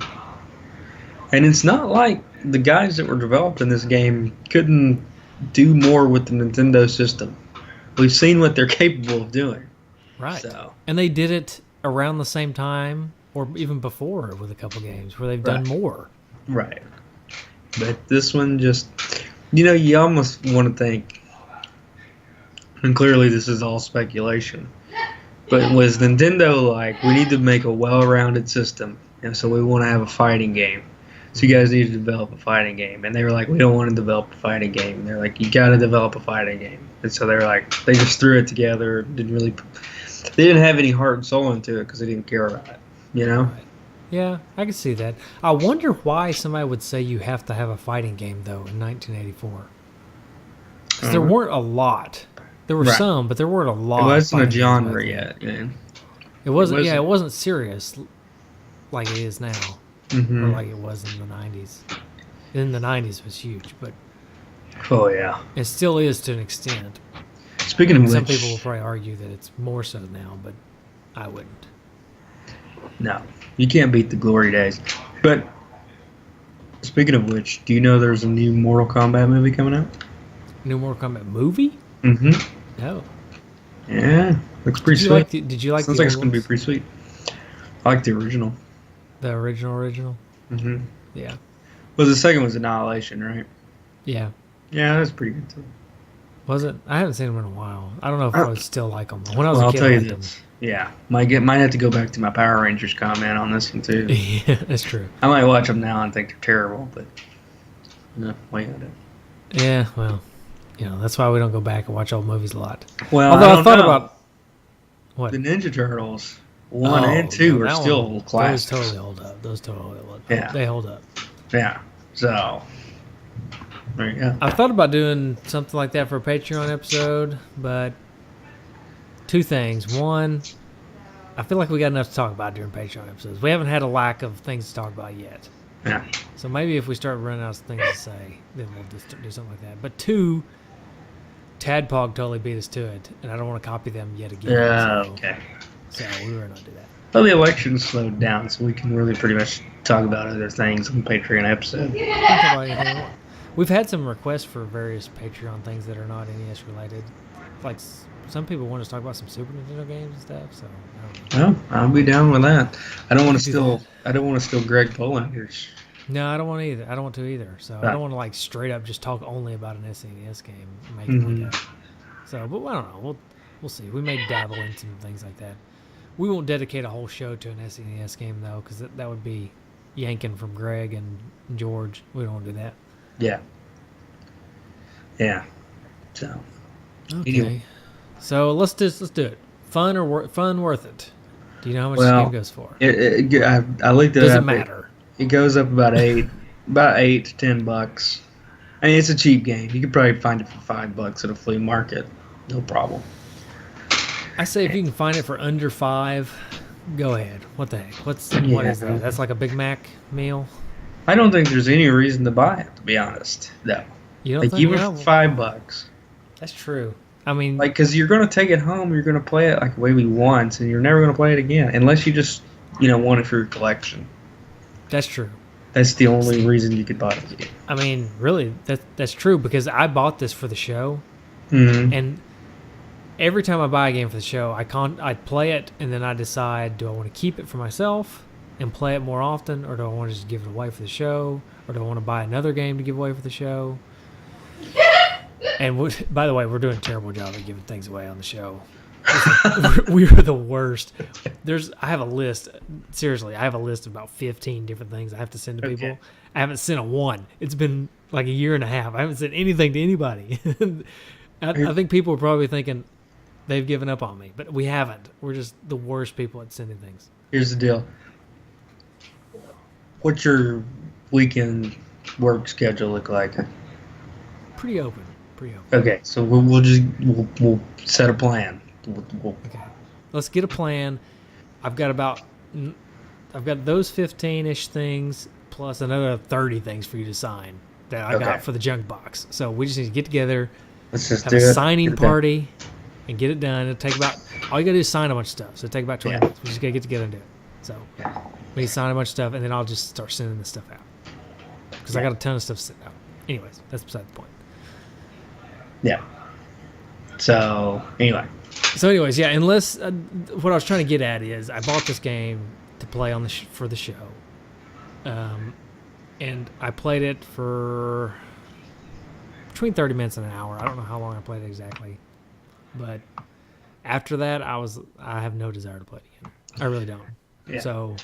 and it's not like the guys that were developing this game couldn't do more with the Nintendo system. We've seen what they're capable of doing. Right. So And they did it around the same time or even before with a couple games where they've done Right. more. right, but this one just, you almost want to think, and clearly this is all speculation. But was Nintendo like, we need to make a well-rounded system, and so we want to have a fighting game. So you guys need to develop a fighting game. And they were like, we don't want to develop a fighting game. And they're like, you got to develop a fighting game. And so they were like, they just threw it together. They didn't have any heart and soul into it because they didn't care about it. You know? Yeah, I can see that. I wonder why somebody would say you have to have a fighting game, though, in 1984. 'Cause there weren't a lot. There were Right. some, but there weren't a lot. It of wasn't a fighting games genre back then. yet, man. It wasn't. Yeah, wasn't. it wasn't serious like it is now, or Mm-hmm. like it was in the 90s. In the 90s, it was huge, but Oh, yeah. it still is to an extent. Speaking of Some which, people will probably argue that it's more so now, but I wouldn't. no, you can't beat the glory days. But speaking of which, do you know there's a new Mortal Kombat movie coming out? New Mortal Kombat movie? Mm-hmm. No. Yeah, looks pretty Did you sweet. like did you like Sounds the like it's old gonna be ones? pretty sweet. I like the original. The original? Mm-hmm. Yeah. Well, the second was Annihilation, right? Yeah. Yeah, that's pretty good too. Was it? I haven't seen them in a while. I don't know if I would still like them. When I was Well, a I'll kid, tell I you liked them. this. Yeah, might have to go back to my Power Rangers comment on this one too. Yeah, that's true. I might watch them now and think they're terrible, but no, wait on it. Yeah, well, that's why we don't go back and watch old movies a lot. Well, Although I don't thought know. about what The Ninja Turtles 1 Oh, and 2 no, are that still one- classics. Those totally hold up. Those totally hold up. Yeah. They hold up. Yeah. So there you go. I thought about doing something like that for a Patreon episode, but two things. One, I feel like we got enough to talk about during Patreon episodes. We haven't had a lack of things to talk about yet. Yeah. So maybe if we start running out of things to say, then we'll just do something like that. But two, Tadpog totally beat us to it, and I don't want to copy them yet again. Yeah. so, Okay. So we were not do that. Well, the election slowed down, so we can really pretty much talk about other things on the Patreon episode. We can talk about anything we want. We've had some requests for various Patreon things that are not NES related. Like some people want us to talk about some Super Nintendo games and stuff. So I don't know. Well, I'll be down with that. I don't want to Do steal. that. I don't want to steal Greg Polander's. No, I don't want to either. I don't want to either. So I Right. don't want to like straight up just talk only about an SNES game and make Mhm. it like that. So, but I don't know. We'll see. We may dabble in some things like that. We won't dedicate a whole show to an SNES game though, because that would be yanking from Greg and George. We don't want to do that. Yeah. Yeah. So. Okay. Anyway. So let's do it. Fun or fun worth it? Do you know how much Well, this game goes for? I looked it up. Doesn't matter. It goes up about $8 to $10. I mean, it's a cheap game. You could probably find it for $5 at a flea market, no problem. I say if you can find it for under $5, Go ahead. What the heck? What Yeah. is that? That's like a Big Mac meal. I don't think there's any reason to buy it, to be honest. No. You don't Like, think? even No, for $5. that's true. I mean, Like, because you're going to take it home, you're going to play it like maybe once, and you're never going to play it again. Unless you just, want it for your collection. that's true. That's the only reason you could buy it. I mean, really, that's true because I bought this for the show, Mm-hmm. and every time I buy a game for the show, I play it, and then I decide, do I want to keep it for myself and play it more often, or do I want to just give it away for the show, or do I want to buy another game to give away for the show? And by the way, we're doing a terrible job of giving things away on the show. We're the worst. I have a list. Seriously, I have a list of about 15 different things I have to send to people. Okay. I haven't sent a one. It's been like a year and a half. I haven't sent anything to anybody. I think people are probably thinking they've given up on me, but we haven't. We're just the worst people at sending things. Here's the deal. What's your weekend work schedule look like? Pretty open. Okay, so we'll set a plan. Okay, let's get a plan. I've got those 15-ish things plus another 30 things for you to sign that I got for the junk box. So we just need to get together, Let's just have do a it. signing Get it done. party, and get it done. It'll take about all you gotta do is sign a bunch of stuff. So it'll take about 20 minutes. We just gotta get together and do it. So we need to sign a bunch of stuff, and then I'll just start sending this stuff out because I got a ton of stuff sent out. Anyways, that's beside the point. Yeah. So anyways, yeah. Unless what I was trying to get at is, I bought this game to play on for the show, and I played it for between 30 minutes and an hour. I don't know how long I played it exactly, but after that, I have no desire to play it again. I really don't. Yeah. So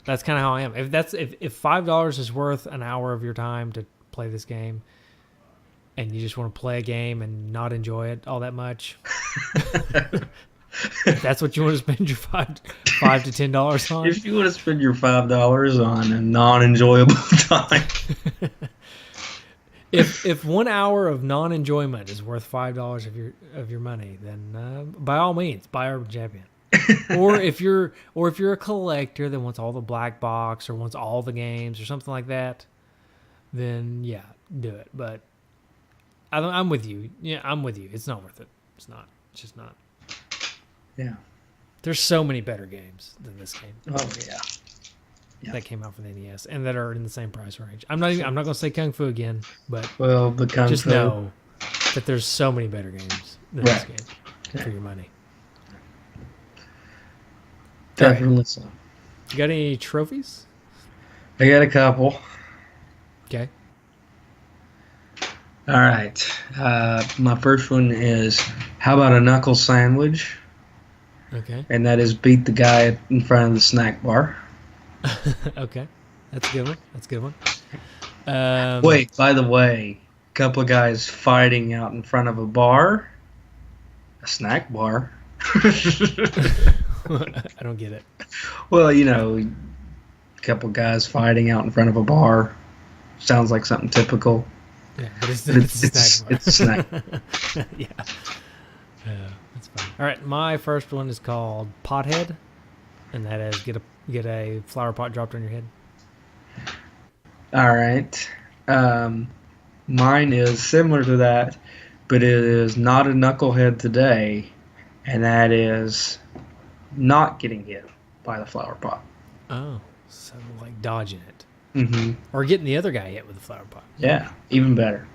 that's kind of how I am. If $5 is worth an hour of your time to play this game, and you just want to play a game and not enjoy it all that much, if that's what you want to spend your $5 to $10 on. if you want to spend your $5 on a non-enjoyable time, if 1 hour of non-enjoyment is worth $5 of your money, then by all means buy Urban Champion. or if you're a collector that wants all the black box or wants all the games or something like that, then yeah, do it. But I'm with you. Yeah, I'm with you. It's not worth it. It's not. It's just not. yeah. There's so many better games than this game Oh yeah. that came out for the NES and that are in the same price range. I'm not going to say Kung Fu again, but Well, the Kung just Fu. know that there's so many better games than this Right. game for your money. Definitely so. You got any trophies? I got a couple. Okay. All right. My first one is, how about a knuckle sandwich? Okay. And that is beat the guy in front of the snack bar. Okay. That's a good one. Wait, by the way, a couple of guys fighting out in front of a bar. A snack bar. I don't get it. Well, a couple of guys fighting out in front of a bar. Sounds like something typical. Yeah, but it's But a snack bar. it's a snack. Yeah. That's fine. All right, my first one is called Pothead, and that is get a flower pot dropped on your head. All right. Mine is similar to that, but it is not a knucklehead today, and that is not getting hit by the flower pot. Oh, so like dodging it. Mm-hmm. Or getting the other guy hit with the flower pot. Yeah, even better.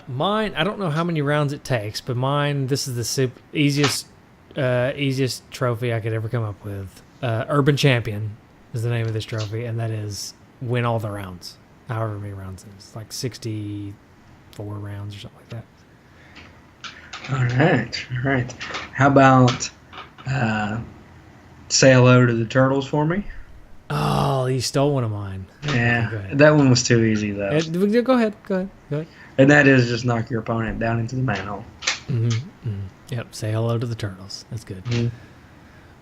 Mine, I don't know how many rounds it takes, but mine, this is the easiest trophy I could ever come up with. Urban Champion is the name of this trophy, and that is win all the rounds. However many rounds it is. Like 64 rounds or something like that. All right. How about say hello to the turtles for me? Oh, you stole one of mine. Yeah, Go ahead. that one was too easy though. Go ahead. And that is just knock your opponent down into the manhole. Mm-hmm. Yep, say hello to the turtles. That's good. Mhm.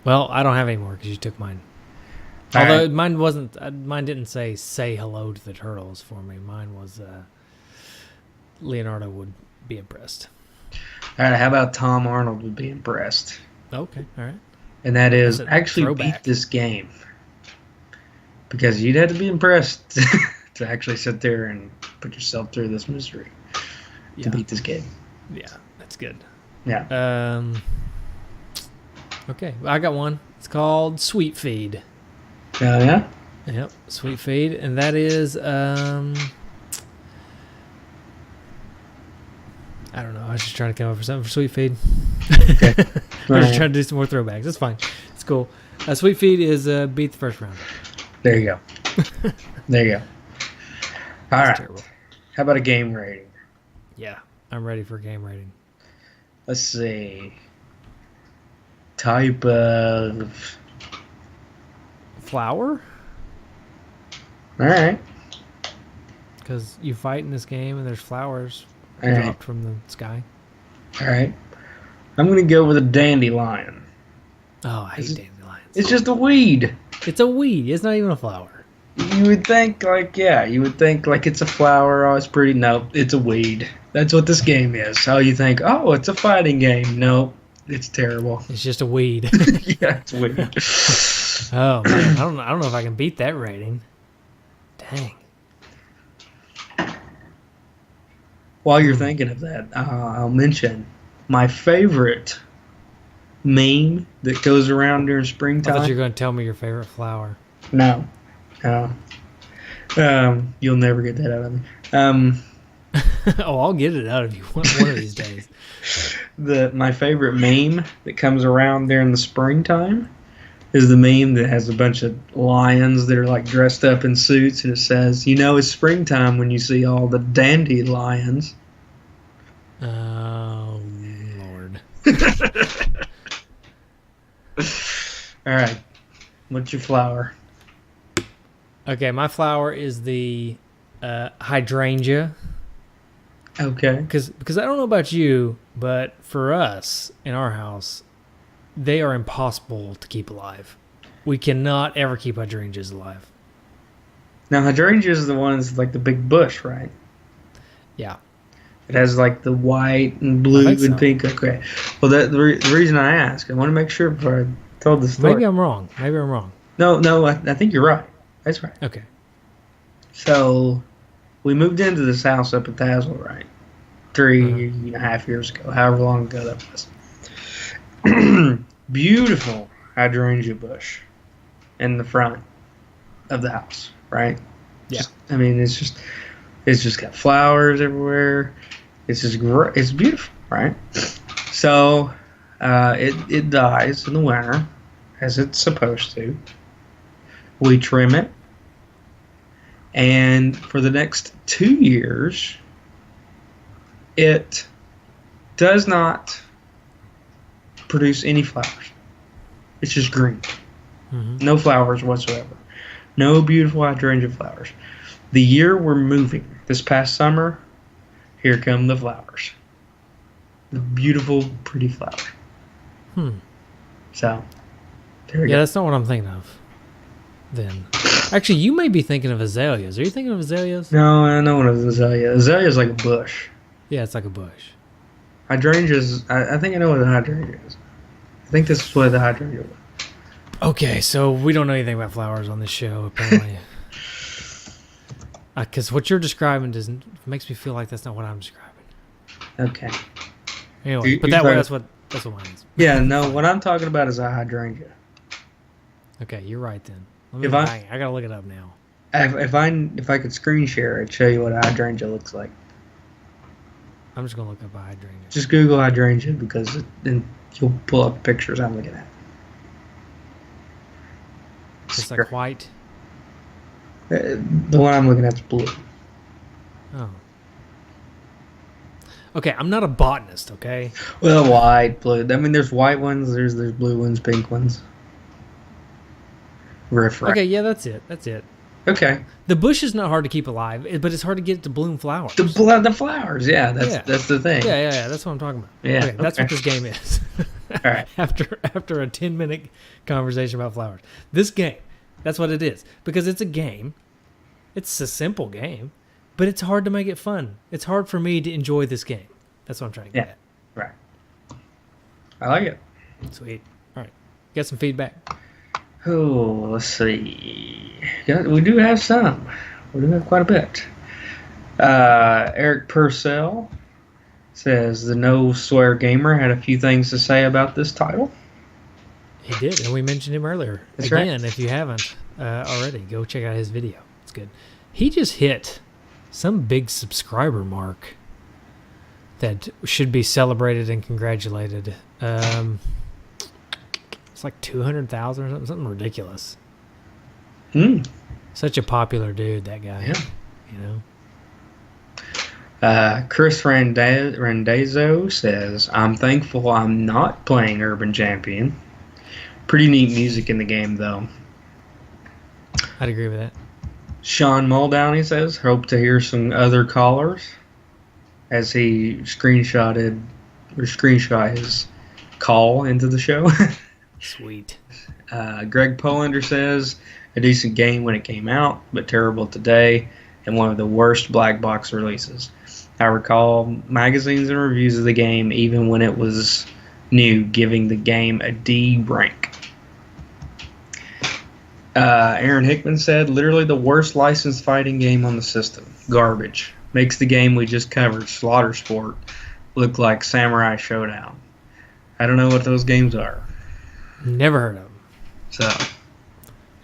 Well, I don't have any more because you took mine. All Although right. mine didn't say hello to the turtles for me. Mine was Leonardo would be impressed. All right, how about Tom Arnold would be impressed? Okay, all right. and that is That's a actually throwback. beat this game. Because you'd have to be impressed to actually sit there and put yourself through this misery Yeah. to beat this game. Yeah, that's good. Yeah. Okay, I got one. It's called Sweet Feed. Oh, yeah? Yep, Sweet Feed, and that is I don't know. I was just trying to come up with something for Sweet Feed. Okay. I was just trying to do some more throwbacks. It's fine. It's cool. Sweet Feed is beat the first round. There you go. There you go. All That's right. terrible. How about a game rating? Yeah, I'm ready for game rating. Let's see. Type of. Flower? All right. Because you fight in this game and there's flowers All right. dropped from the sky. All right. I'm going to go with a dandelion. Oh, I hate Is it- dandelions. It's just a weed. It's a weed. It's not even a flower. You would think like it's a flower. Oh, it's pretty. Nope, it's a weed. That's what this game is. So you think, oh, it's a fighting game. Nope, it's terrible. It's just a weed. Yeah, it's weed. Oh man, I don't know if I can beat that rating. Dang. While you're thinking of that, I'll mention my favorite meme that goes around during I thought springtime. you were going to tell me your favorite flower. No. You'll never get that out of me. Oh, I'll get it out of you one of these days. My favorite meme that comes around during the springtime is the meme that has a bunch of lions that are like dressed up in suits, and it says, "You know, it's springtime when you see all the dandelions." Oh Lord. All right, what's your flower? Okay, my flower is the hydrangea. Okay. Because I don't know about you, but for us in our house, they are impossible to keep alive. We cannot ever keep hydrangeas alive. Now hydrangeas is the ones like the big bush, right? Yeah. It has like the white and blue I think and so. pink. Okay. Well, the reason I ask, I want to make sure before I told the story. Maybe I'm wrong. No, I think you're right. That's right. Okay. So, we moved into this house up at Tazewell, right? 3.5 years ago, however long ago that was. Beautiful hydrangea bush in the front of the house, right? Yeah. It's just got flowers everywhere. It's just great. It's beautiful, right? So, it dies in the winter, as it's supposed to. We trim it. And for the next 2 years, it does not produce any flowers. It's just green. Mm-hmm. No flowers whatsoever. No beautiful hydrangea flowers. The year we're moving, this past summer, here come the flowers. The beautiful, pretty flowers. So, there you Yeah, go. that's not what I'm thinking of. Then, actually, you may be thinking of azaleas. Are you thinking of azaleas? No, I know what an azalea. Azalea is like a bush. Yeah, it's like a bush. Hydrangeas, I think I know what a hydrangea is. I think this is what the hydrangea was. Okay, so we don't know anything about flowers on this show, apparently. Because what you're describing doesn't makes me feel like that's not what I'm describing. Okay. Anyway, but You're that's what mine is. Yeah, no, what I'm talking about is a hydrangea. Okay, you're right then. Let me If I gotta look it up now. If I could screen share it, show you what a hydrangea looks like. I'm just gonna look up a hydrangea. Just Google hydrangea because then you'll pull up pictures I'm looking at. It's like white. The one I'm looking at is blue. Oh. Okay, I'm not a botanist. Okay. Well, white, blue. I mean, there's white ones. There's blue ones, pink ones. Riff raff. Okay, yeah, that's it. That's it. Okay. The bush is not hard to keep alive, but it's hard to get it to bloom flowers. The flowers. Yeah, that's the thing. Yeah. That's what I'm talking about. Yeah, Okay, that's okay. what this game is. All right. After a 10-minute conversation about flowers, this game, that's what it is. Because it's a game. It's a simple game, but it's hard to make it fun. It's hard for me to enjoy this game. That's what I'm trying to get Right. I like it. at. Sweet. All right. Got some feedback? Oh, let's see. Yeah, we do have some. We do have quite a bit. Eric Purcell says the No Swear Gamer had a few things to say about this title. He did, and we mentioned him earlier. That's Again, right. if you haven't already, go check out his video. It's good. He just hit some big subscriber mark that should be celebrated and congratulated. It's like 200,000 or something ridiculous. Such a popular dude, that guy. Yeah. You know. Chris Randazzo says, I'm thankful I'm not playing Urban Champion. Pretty neat music in the game, though. I'd agree with that. Sean Muldowney says, hope to hear some other callers, as he screenshot his call into the show. Sweet. Greg Polander says, a decent game when it came out, but terrible today, and one of the worst black box releases. I recall magazines and reviews of the game, even when it was new, giving the game a D rank. Aaron Hickman said, literally the worst licensed fighting game on the system. Garbage. Makes the game we just covered, Slaughter Sport, look like Samurai Showdown. I don't know what those games are. Never heard of him. So,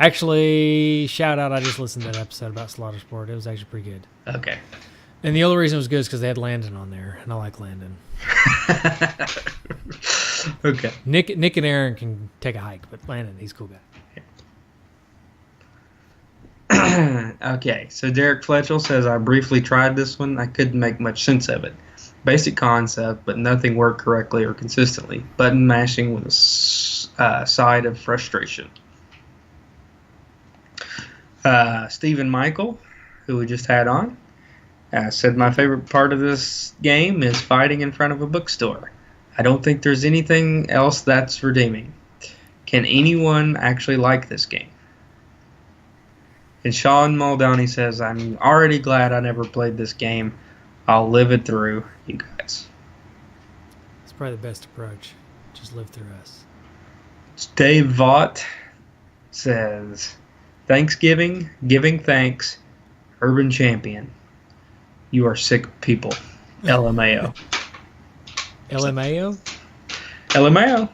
Actually, shout out, I just listened to that episode about Slaughter Sport. It was actually pretty good. okay. And the only reason it was good is because they had Landon on there, and I like Landon. Okay. Nick and Aaron can take a hike, but Landon, he's a cool guy. Okay, so Derek Fletchell says, I briefly tried this one. I couldn't make much sense of it. Basic concept, but nothing worked correctly or consistently. Button mashing with a side of frustration. Stephen Michael, who we just had on, said, my favorite part of this game is fighting in front of a bookstore. I don't think there's anything else that's redeeming. Can anyone actually like this game? And Sean Muldowney says, I'm already glad I never played this game. I'll live it through you guys. It's probably the best approach. Just live through us. Dave Vaught says, Thanksgiving, giving thanks, Urban Champion. You are sick people. LMAO. LMAO? LMAO.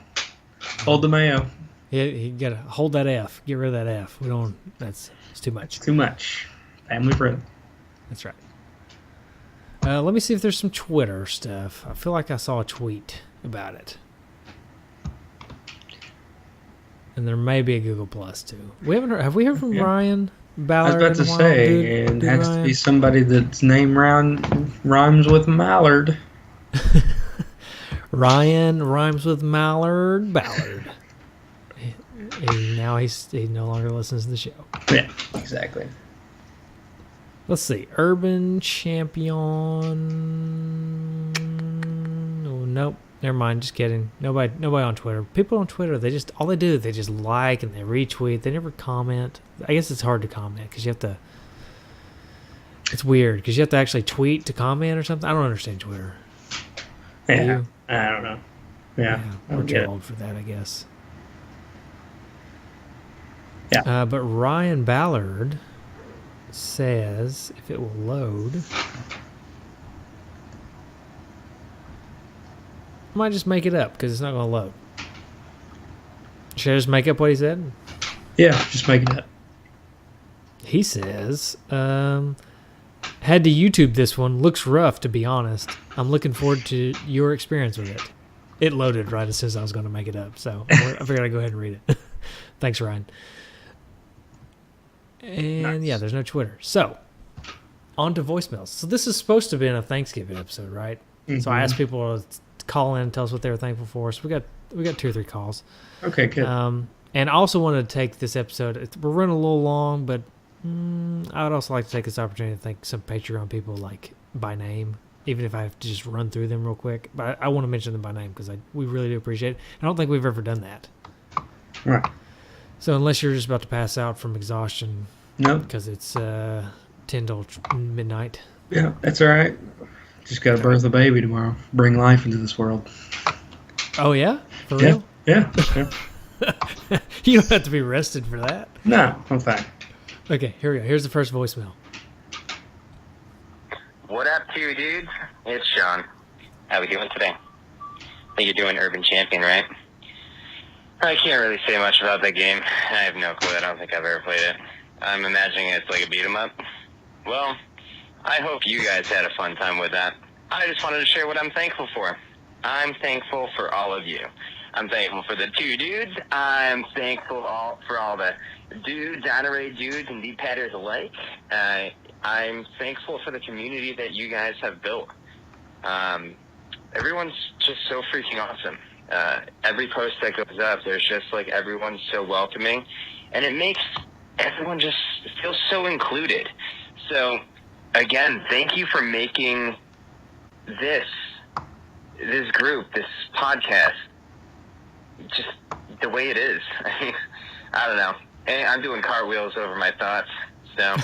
Hold the mayo. You gotta hold that F. Get rid of that F. We don't. It's too much. Too much. Family friend. That's right. Let me see if there's some Twitter stuff. I feel like I saw a tweet about it. And there may be a Google Plus too. We haven't heard, have we heard from Ryan I Ballard? was about to say, it has to be somebody that's name rhymes with Mallard. Ryan rhymes with Mallard Ballard. Now he no longer listens to the show. Yeah, exactly. Let's see. Urban Champion. Oh, nope. Never mind. Just kidding. Nobody on Twitter. People on Twitter, they just like and they retweet. They never comment. I guess it's hard to comment because you have to. It's weird because you have to actually tweet to comment or something. I don't understand Twitter. Yeah, You? I don't know. Yeah, I we're don't too get it. old for that, I guess. Yeah. But Ryan Ballard says if it will load. I might just make it up because it's not going to load. Should I just make up what he said? Yeah, just make it up. He says, had to YouTube this one. Looks rough, to be honest. I'm looking forward to your experience with it. It loaded right as soon as I was going to make it up, so I figured I'd go ahead and read it. Thanks, Ryan. And Nice. yeah, there's no Twitter. So, on to voicemails. So this is supposed to be in a Thanksgiving episode, right? So I asked people to call in and tell us what they were thankful for. So we got 2 or 3 calls. Okay, good. And I also wanted to take this episode. We're running a little long, but I would also like to take this opportunity to thank some Patreon people, like by name, even if I have to just run through them real quick. But I want to mention them by name because we really do appreciate it. I don't think we've ever done that. Right. So unless you're just about to pass out from exhaustion No. because it's 10 till midnight. Yeah, that's all right. Just got to birth a baby tomorrow. Bring life into this world. Oh, yeah? For Yeah. real? Yeah. Yeah. You don't have to be arrested for that. No, I'm fine. Okay, here we go. Here's the first voicemail. What up, two dudes? It's Sean. How we doing today? I think you're doing Urban Champion, right? I can't really say much about that game. I have no clue. I don't think I've ever played it. I'm imagining it's like a beat 'em up. Well, I hope you guys had a fun time with that. I just wanted to share what I'm thankful for. I'm thankful for all of you. I'm thankful for the two dudes. I'm thankful for all the dudes, honorary dudes, and deep patters alike. I'm thankful for the community that you guys have built. Everyone's just so freaking awesome. Every post that goes up, there's just like everyone's so welcoming, and it makes everyone just feel so included. So, again, thank you for making this group, this podcast, just the way it is. I don't know. I'm doing cartwheels over my thoughts, so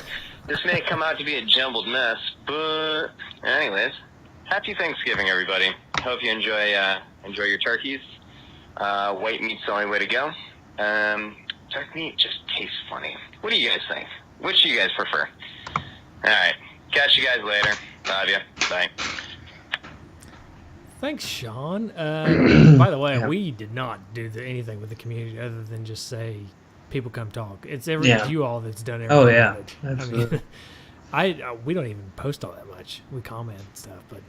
this may come out to be a jumbled mess, but anyways, happy Thanksgiving, everybody. Hope you enjoy your turkeys. White meat's the only way to go. Dark meat just tastes funny. What do you guys think? Which do you guys prefer? All right. Catch you guys later. Love you. Bye. Thanks, Sean. By the way, Yeah. we did not do anything with the community other than just say, people come talk. It's Yeah. you all that's done everything. Oh, yeah. with it. Absolutely. I mean, we don't even post all that much. We comment and stuff, but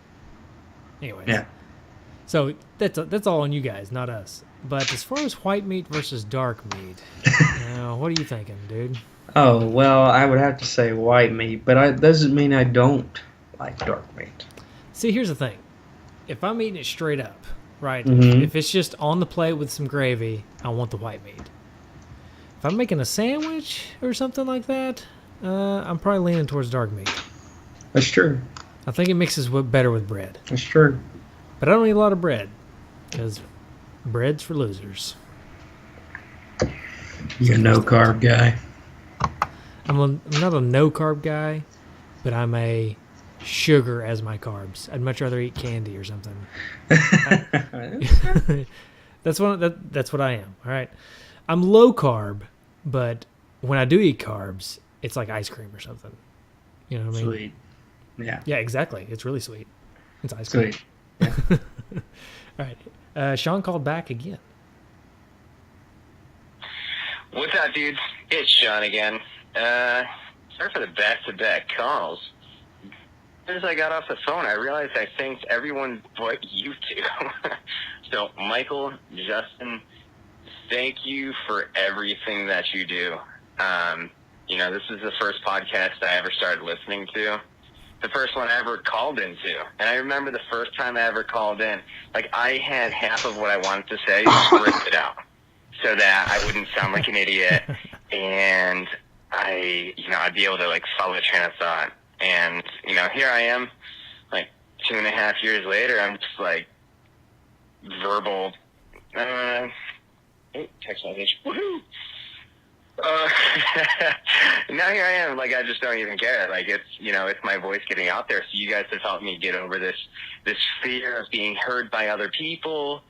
anyways. Yeah. So that's all on you guys, not us. But as far as white meat versus dark meat, what are you thinking, dude? Oh, well, I would have to say white meat, but it doesn't mean I don't like dark meat. See, here's the thing. If I'm eating it straight up, right? Mhm. If it's just on the plate with some gravy, I want the white meat. If I'm making a sandwich or something like that, I'm probably leaning towards dark meat. That's true. I think it mixes better with bread. That's true. But I don't eat a lot of bread, because bread's for losers. You're a no-carb guy. I'm not a no-carb guy, but I'm a sugar as my carbs. I'd much rather eat candy or something. That's what I am, all right? I'm low-carb, but when I do eat carbs, it's like ice cream or something. You know what I mean? Sweet. Yeah. Yeah, exactly. It's really sweet. It's ice cream. Sweet. All right. Sean called back again. What's up, dudes? It's Sean again. Sorry for the back-to-back calls. As soon as I got off the phone, I realized I thanked everyone but you two. So, Michael, Justin, thank you for everything that you do. This is the first podcast I ever started listening to. The first one I ever called into. And I remember the first time I ever called in, like, I had half of what I wanted to say scripted out so that I wouldn't sound like an idiot, and I'd be able to, like, follow the train of thought. And, here I am, like, 2.5 years later, I'm just, like, verbal, text message, woohoo! Now here I am, like, I just don't even care. Like, it's my voice getting out there. So you guys have helped me get over this fear of being heard by other people.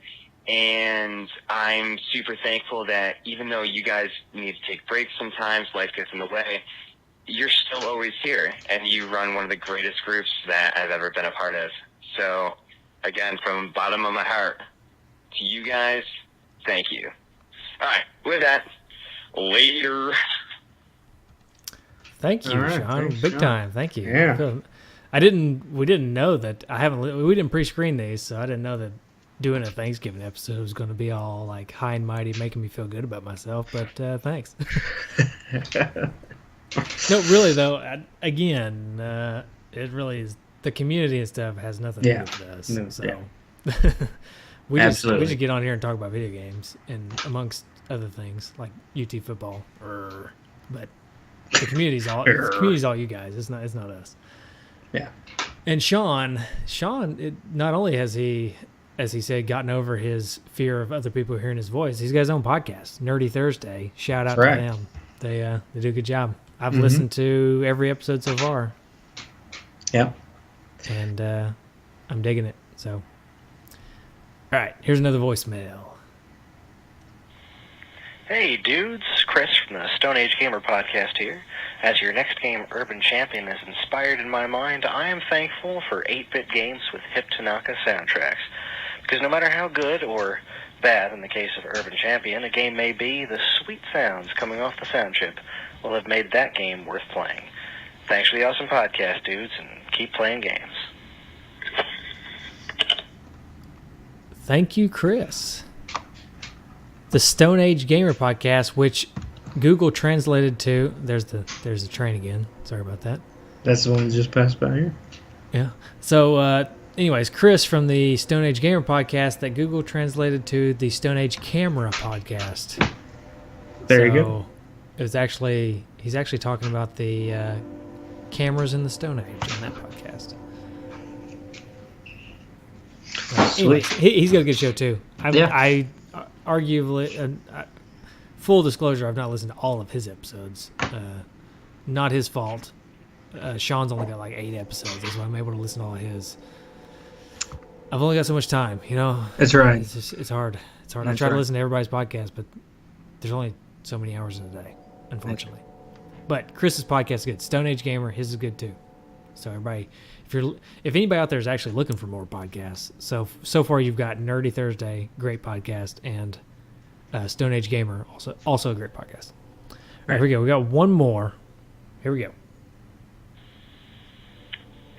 And I'm super thankful that even though you guys need to take breaks sometimes, life gets in the way, you're still always here. And you run one of the greatest groups that I've ever been a part of. So, again, from the bottom of my heart, to you guys, thank you. All right, with that, later. Thank you, All right, Sean. thanks, Big Sean. time. Thank you. Yeah. We didn't know that. We didn't pre-screen these, so I didn't know that doing a Thanksgiving episode was going to be all like high and mighty, making me feel good about myself. But thanks. No, really though. It really is. The community and stuff has nothing to do with us. No, So yeah. we Absolutely. just get on here and talk about video games and amongst other things like UT football. But the community's all you guys. It's not us. Yeah. And Sean, not only has he, as he said, gotten over his fear of other people hearing his voice, he's got his own podcast, Nerdy Thursday. Shout out to Right. them. They do a good job. I've listened to every episode so far, Yep. and I'm digging it. So, all right, here's another voicemail. Hey dudes, Chris from the Stone Age Gamer podcast here. As your next game, Urban Champion, is inspired in my mind, I am thankful for 8-bit games with Hip Tanaka soundtracks. Because no matter how good or bad, in the case of Urban Champion, a game may be, the sweet sounds coming off the sound chip will have made that game worth playing. Thanks for the awesome podcast, dudes, and keep playing games. Thank you, Chris. The Stone Age Gamer podcast, which Google translated to there's the train again. Sorry about that. That's the one that just passed by here. Yeah. So, anyways, Chris from the Stone Age Gamer podcast that Google translated to the Stone Age Camera podcast. There you go. It was he's actually talking about the cameras in the Stone Age in that podcast. Anyways, he's got a good show too. I arguably, full disclosure, I've not listened to all of his episodes. Not his fault. Sean's only got like 8 episodes. That's why I'm able to listen to all of his. I've only got so much time, you know. That's right. It's hard. It's hard. I That's try to right. listen to everybody's podcast, but there's only so many hours in a day, unfortunately. But Chris's podcast is good. Stone Age Gamer, his is good too. So everybody, if anybody out there is actually looking for more podcasts, so far you've got Nerdy Thursday, great podcast, and Stone Age Gamer, also a great podcast. All right, here we go. We got one more. Here we go.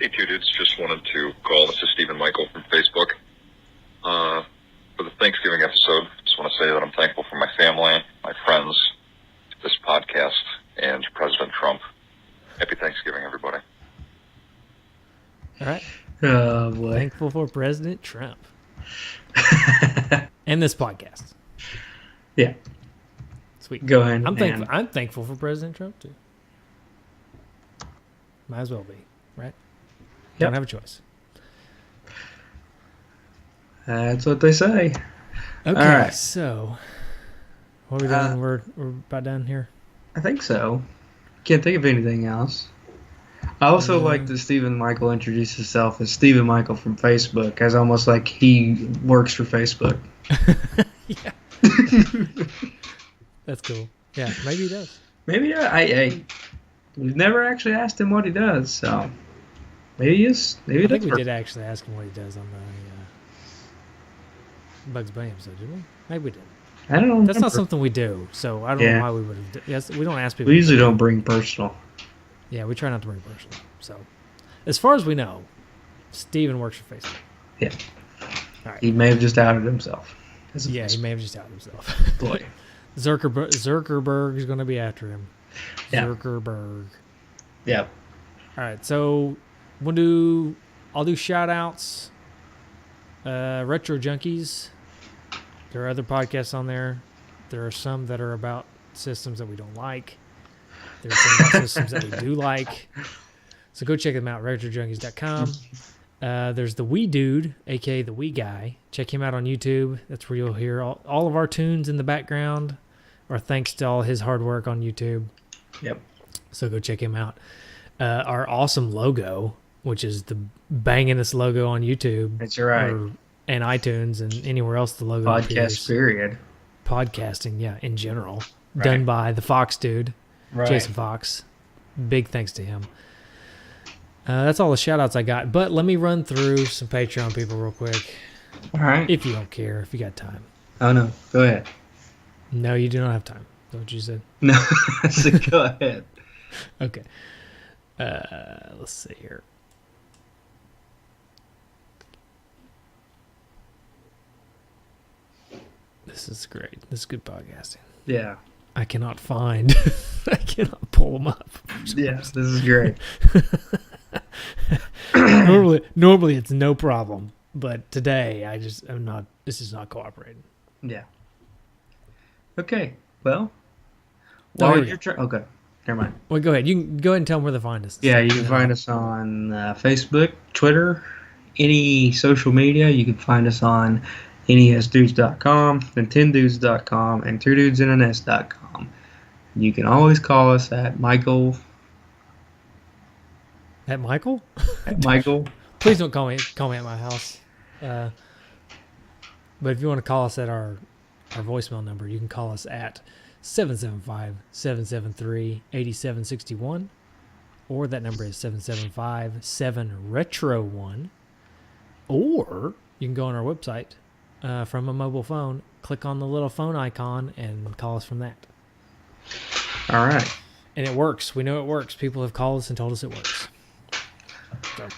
Hey, two dudes. Just wanted to call. This is Stephen Michael from Facebook. For the Thanksgiving episode, just want to say that I'm thankful for my family, my friends, this podcast, and President Trump. Happy Thanksgiving, everybody. All right. Oh, boy. Thankful for President Trump. And this podcast. Yeah. Sweet. Go ahead. I'm thankful for President Trump too. Might as well be, right? Yep. Don't have a choice. That's what they say. Okay, All right. so what are we done? We're about done here. I think so. Can't think of anything else. I also like that Stephen Michael introduced himself as Stephen Michael from Facebook, as almost like he works for Facebook. Yeah. That's cool. Yeah, maybe he does. Maybe we've never actually asked him what he does, so maybe he is. Maybe I think does we work. did actually ask him what he does on the Bugs Bunny episode, didn't we? Maybe we did. I don't know. That's not something we do, so I don't know why we would have. Yes, we don't ask people. We usually don't bring personal. Yeah, we try not to bring personal. So, as far as we know, Steven works for Facebook. Yeah. All right. He may have just outed himself. Yeah, he may have just outed himself. Boy. Zuckerberg is going to be after him. Yeah. Zuckerberg. Yep. All right, so I'll do shout outs. Retro Junkies. There are other podcasts on there. There are some that are about systems that we don't like. There are some about systems that we do like. So go check them out, retrojunkies.com. There's the Wee Dude, a.k.a. the Wee Guy. Check him out on YouTube. That's where you'll hear all of our tunes in the background, or thanks to all his hard work on YouTube. Yep. So go check him out. Our awesome logo, which is the bangingest logo on YouTube. That's right. And iTunes and anywhere else the logo Podcast appears. period. Podcasting, yeah, in general. Right. Done by the Fox dude, Right. Jason Fox. Big thanks to him. That's all the shout outs I got. But let me run through some Patreon people real quick. All right. If you don't care, if you got time. Oh, no. Go ahead. No, you do not have time. Is that what you said? No. So go ahead. Okay. Let's see here. This is great. This is good podcasting. Yeah. I cannot find. I cannot pull them up. Yeah. This is great. Normally it's no problem, but today I'm not. This is not cooperating. Yeah. Okay. Well. Oh, While here we you're okay. Never mind. Well, go ahead. You can go ahead and tell them where to find us. Yeah, you can find us on Facebook, Twitter, any social media. You can find us on nesdudes.com, nintendudes.com, and twodudesinternest.com. You can always call us at Michael. At Michael? At Michael. Please don't call me at my house. But if you want to call us at our voicemail number, you can call us at 775-773-8761. Or that number is 775-7-RETRO-1. Or you can go on our website from a mobile phone, click on the little phone icon, and call us from that. All right. And it works. We know it works. People have called us and told us it works. So.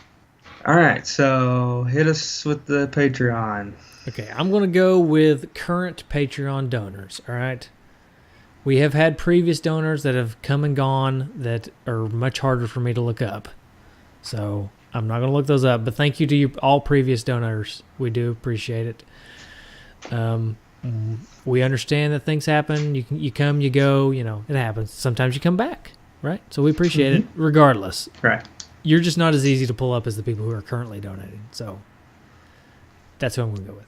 All right. So hit us with the Patreon. Okay, I'm going to go with current Patreon donors, all right? We have had previous donors that have come and gone that are much harder for me to look up. So I'm not going to look those up, but thank you to you, all previous donors. We do appreciate it. We understand that things happen. You come, you go, it happens. Sometimes you come back, right? So we appreciate it regardless. Right. You're just not as easy to pull up as the people who are currently donating. So that's who I'm going to go with.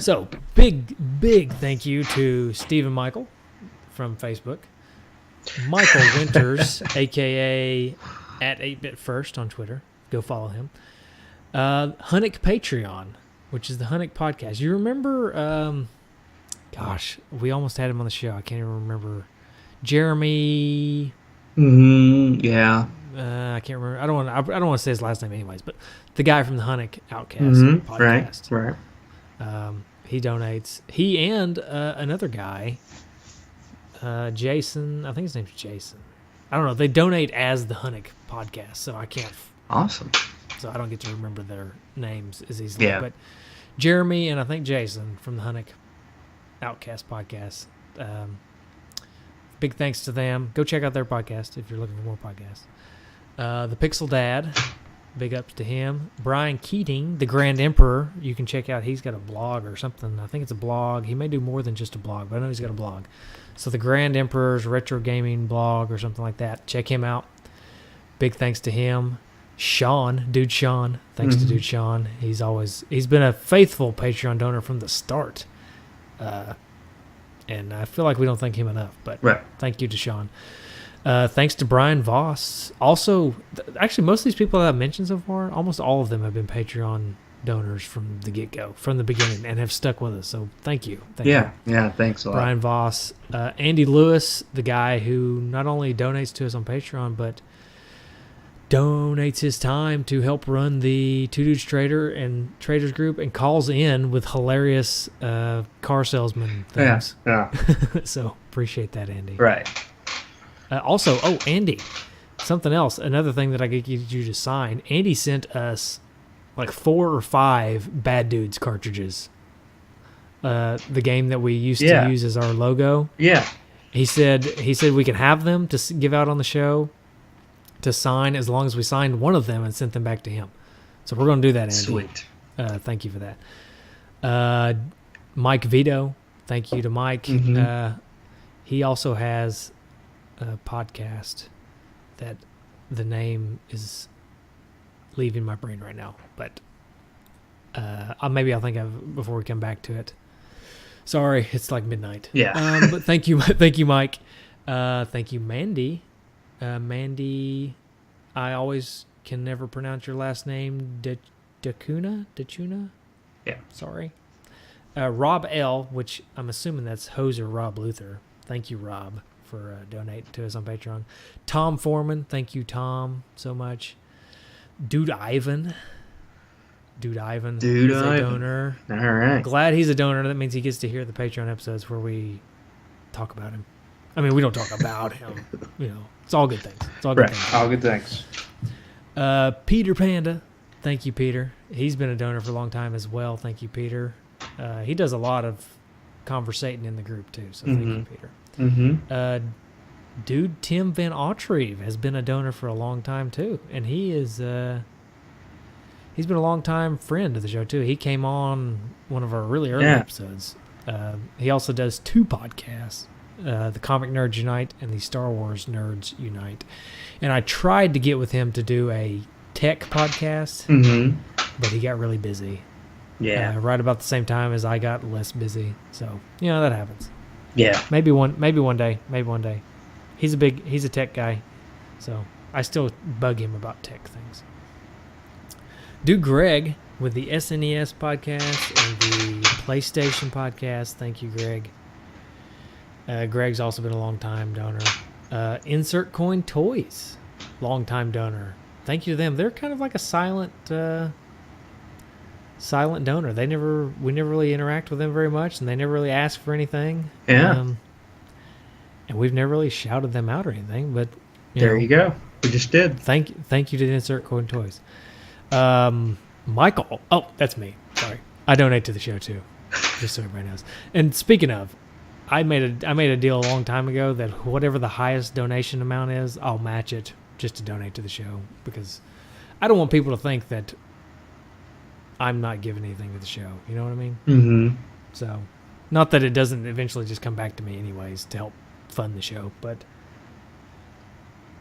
So big thank you to Stephen Michael from Facebook, Michael Winters, a.k.a. at 8BitFirst on Twitter. Go follow him. Hunnick Patreon, which is the Hunnick podcast. You remember, we almost had him on the show. I can't even remember. Jeremy. Yeah. I can't remember. I don't want to say his last name anyways, but the guy from the Hunnick Outcast podcast. Right. He donates. He and another guy, Jason. I think his name's Jason. I don't know. They donate as the Hunnick podcast, so I can't. Awesome. So I don't get to remember their names as easily. Yeah. But Jeremy and I think Jason from the Hunnick Outcast podcast. Big thanks to them. Go check out their podcast if you're looking for more podcasts. The Pixel Dad. Big ups to him. Brian Keating, the Grand Emperor. You can check out. He's got a blog or something. I think it's a blog. He may do more than just a blog, but I know he's got a blog. So the Grand Emperor's retro gaming blog or something like that. Check him out. Big thanks to him. Sean, Dude Sean. Thanks to Dude Sean. He's been a faithful Patreon donor from the start. And I feel like we don't thank him enough, but thank you to Sean. Thanks to Brian Voss. Also, actually, most of these people that I've mentioned so far, almost all of them have been Patreon donors from the get-go, from the beginning, and have stuck with us. So thank you. Yeah, thanks a lot. Brian Voss. Andy Lewis, the guy who not only donates to us on Patreon, but donates his time to help run the Two Dudes Trader and Traders Group and calls in with hilarious car salesman things. Yeah. So appreciate that, Andy. Right. Also, Andy, something else, another thing that I could get you to sign. Andy sent us like 4 or 5 Bad Dudes cartridges. The game that we used to use as our logo. Yeah. He said we could have them to give out on the show to sign as long as we signed one of them and sent them back to him. So we're going to do that, Andy. Sweet. Thank you for that. Mike Vito, thank you to Mike. He also has a podcast that the name is leaving my brain right now, but maybe I'll think of it before we come back to it. Sorry, it's like midnight. Yeah. But thank you, Mike. Thank you, Mandy. Mandy, I always can never pronounce your last name. Dachuna? Yeah. Sorry. Rob L., which I'm assuming that's Hoser Rob Luther. Thank you, Rob, for donating to us on Patreon. Tom Foreman, thank you, Tom, so much. Dude Ivan is a donor. All right. Glad he's a donor. That means he gets to hear the Patreon episodes where we talk about him. I mean, we don't talk about him. It's all good things. It's all good things. All good things. Peter Panda, thank you, Peter. He's been a donor for a long time as well. Thank you, Peter. He does a lot of conversating in the group too, so thank you, Peter. Dude Tim Van Autreve has been a donor for a long time too, and he's been a long time friend of the show too. He came on one of our really early episodes. He also does 2 podcasts, the Comic Nerds Unite and the Star Wars Nerds Unite. And I tried to get with him to do a tech podcast, but he got really busy. Yeah. Right about the same time as I got less busy. So, that happens. Yeah. Maybe one day. He's a tech guy. So I still bug him about tech things. Dude Greg with the SNES podcast and the PlayStation podcast. Thank you, Greg. Greg's also been a long-time donor. Insert Coin Toys, long-time donor. Thank you to them. They're kind of like a silent donor. We never really interact with them very much, and they never really ask for anything. Yeah. And we've never really shouted them out or anything, but There you go. We just did. Thank you to Insert Coin Toys. Michael. Oh, that's me. Sorry. I donate to the show too, just so everybody knows. And speaking of, I made a deal a long time ago that whatever the highest donation amount is, I'll match it just to donate to the show, because I don't want people to think that I'm not giving anything to the show. You know what I mean? Mm-hmm. So, not that it doesn't eventually just come back to me anyways to help fund the show, but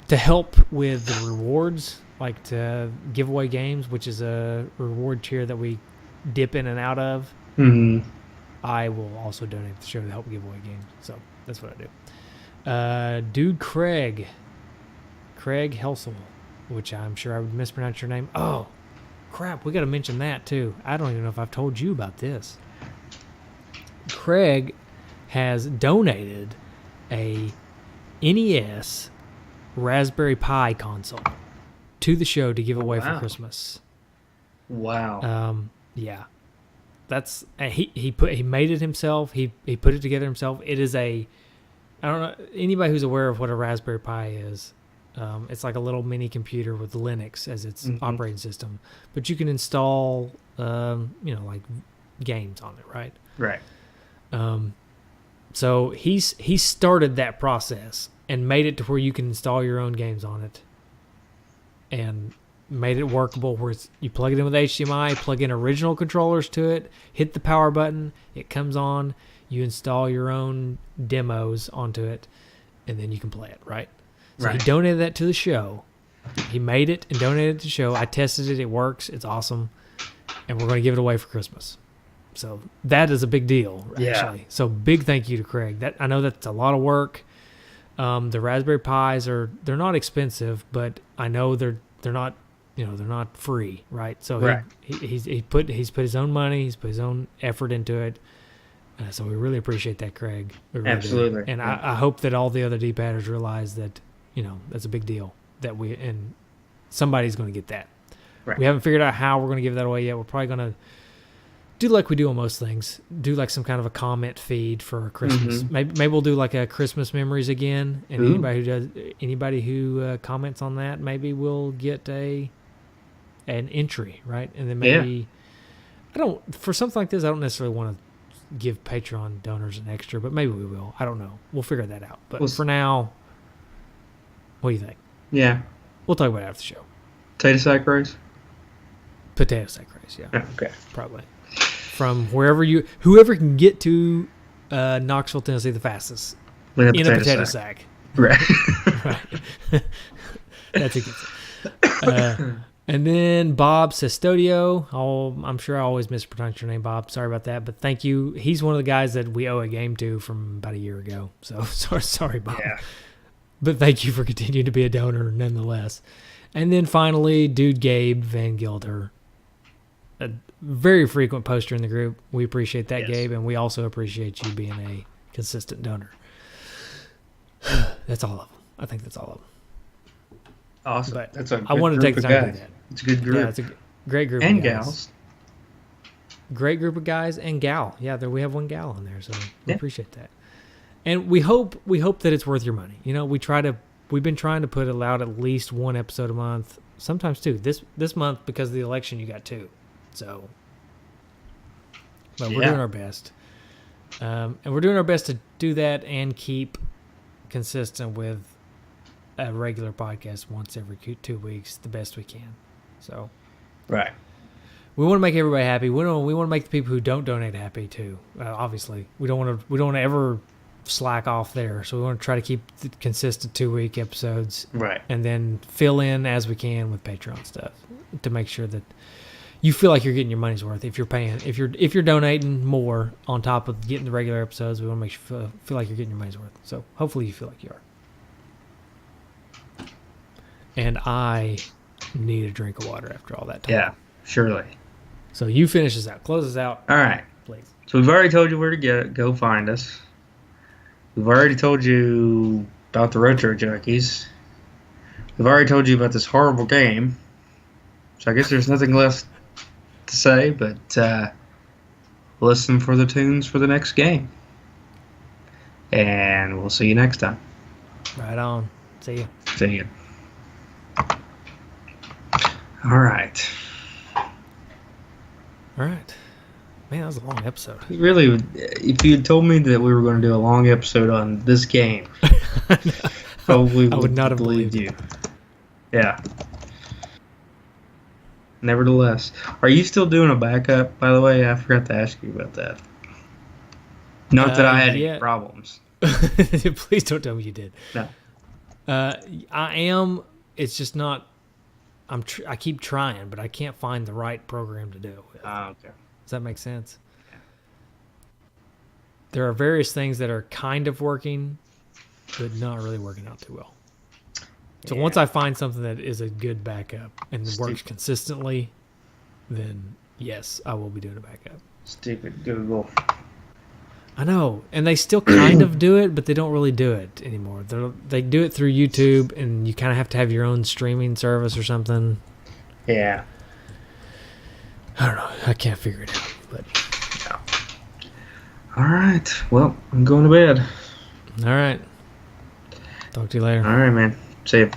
to help with the rewards, like to give away games, which is a reward tier that we dip in and out of. Mm-hmm. I will also donate to the show to help give away games. So that's what I do. Dude Craig Helsel, which I'm sure I would mispronounce your name. Oh, crap. We got to mention that too. I don't even know if I've told you about this. Craig has donated a NES Raspberry Pi console to the show to give away for Christmas. Wow. Yeah. That's he made it himself. He put it together himself. It is I don't know anybody who's aware of what a Raspberry Pi is. It's like a little mini computer with Linux as its operating system, but you can install like games on it, right? Right. So he started that process and made it to where you can install your own games on it, and made it workable where you plug it in with HDMI, plug in original controllers to it, hit the power button, it comes on, you install your own demos onto it, and then you can play it, right? So he donated that to the show. He made it and donated it to the show. I tested it. It works. It's awesome. And we're going to give it away for Christmas. So that is a big deal, actually. Yeah. So big thank you to Craig. I know that's a lot of work. The Raspberry Pis they're not expensive, but I know they're not, they're not free, right? So he's put his own money, he's put his own effort into it. So we really appreciate that, Craig. We really Absolutely. do. And I hope that all the other D-padders realize that, that's a big deal and somebody's going to get that. Right. We haven't figured out how we're going to give that away yet. We're probably going to do like we do on most things. Do like some kind of a comment feed for Christmas. Mm-hmm. Maybe we'll do like a Christmas memories again. And anybody who comments on that, maybe will get an entry, right? And then maybe for something like this, I don't necessarily want to give Patreon donors an extra, but maybe we will. I don't know. We'll figure that out. But for now, what do you think? Yeah. We'll talk about it after the show. Potato sack race? Potato sack race, yeah. Oh, okay. Probably. From whoever can get to Knoxville, Tennessee the fastest In a potato sack. Right. Right. That's a good thing. And then Bob Sestodio. I'm sure I always mispronounce your name, Bob. Sorry about that, but thank you. He's one of the guys that we owe a game to from about a year ago. So sorry, Bob. Yeah. But thank you for continuing to be a donor nonetheless. And then finally, Dude Gabe Van Gilder, a very frequent poster in the group. We appreciate that, Gabe, and we also appreciate you being a consistent donor. That's all of them. I think that's all of them. Awesome. But That's a good I wanted to take the group time of to do guys. that. It's a good group. Yeah, it's a great group And of guys. gals. Great group of guys and gal. Yeah, we have one gal in there, so we appreciate that. And we hope that it's worth your money. We've been trying to put it out at least one episode a month, sometimes two. This month, because of the election, you got two. So, but we're doing our best. And we're doing our best to do that and keep consistent with a regular podcast once every 2 weeks, the best we can. So, Right. we want to make everybody happy. We want to make the people who don't donate happy too. Obviously, we don't want to ever slack off there. So we want to try to keep the consistent 2-week episodes, Right. and then fill in as we can with Patreon stuff to make sure that you feel like you're getting your money's worth. If you're paying, if you're donating more on top of getting the regular episodes, we want to make you feel like you're getting your money's worth. So hopefully you feel like you are. And I need a drink of water after all that talk. Yeah, surely. So you finish this out. Close this out, All right. please. So we've already told you where to get it. Go find us. We've already told you about the Retro Junkies. We've already told you about this horrible game. So I guess there's nothing left to say, but listen for the tunes for the next game. And we'll see you next time. Right on. See you. See you. All right. All right. Man, that was a long episode. Really, if you had told me that we were going to do a long episode on this game, probably I would not have believed you. Yeah. Nevertheless, are you still doing a backup, by the way? I forgot to ask you about that. Not that I had any problems. Please don't tell me you did. No. I am. It's just not. I keep trying, but I can't find the right program to do it with. Okay. Does that make sense? Yeah. There are various things that are kind of working, but not really working out too well. So once I find something that is a good backup and works consistently, then yes, I will be doing a backup. Stupid Google. I know, and they still kind of do it, but they don't really do it anymore. They do it through YouTube, and you kind of have to have your own streaming service or something. Yeah. I don't know. I can't figure it out. But yeah. All right. Well, I'm going to bed. All right. Talk to you later. All right, man. See ya.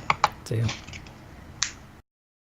See ya.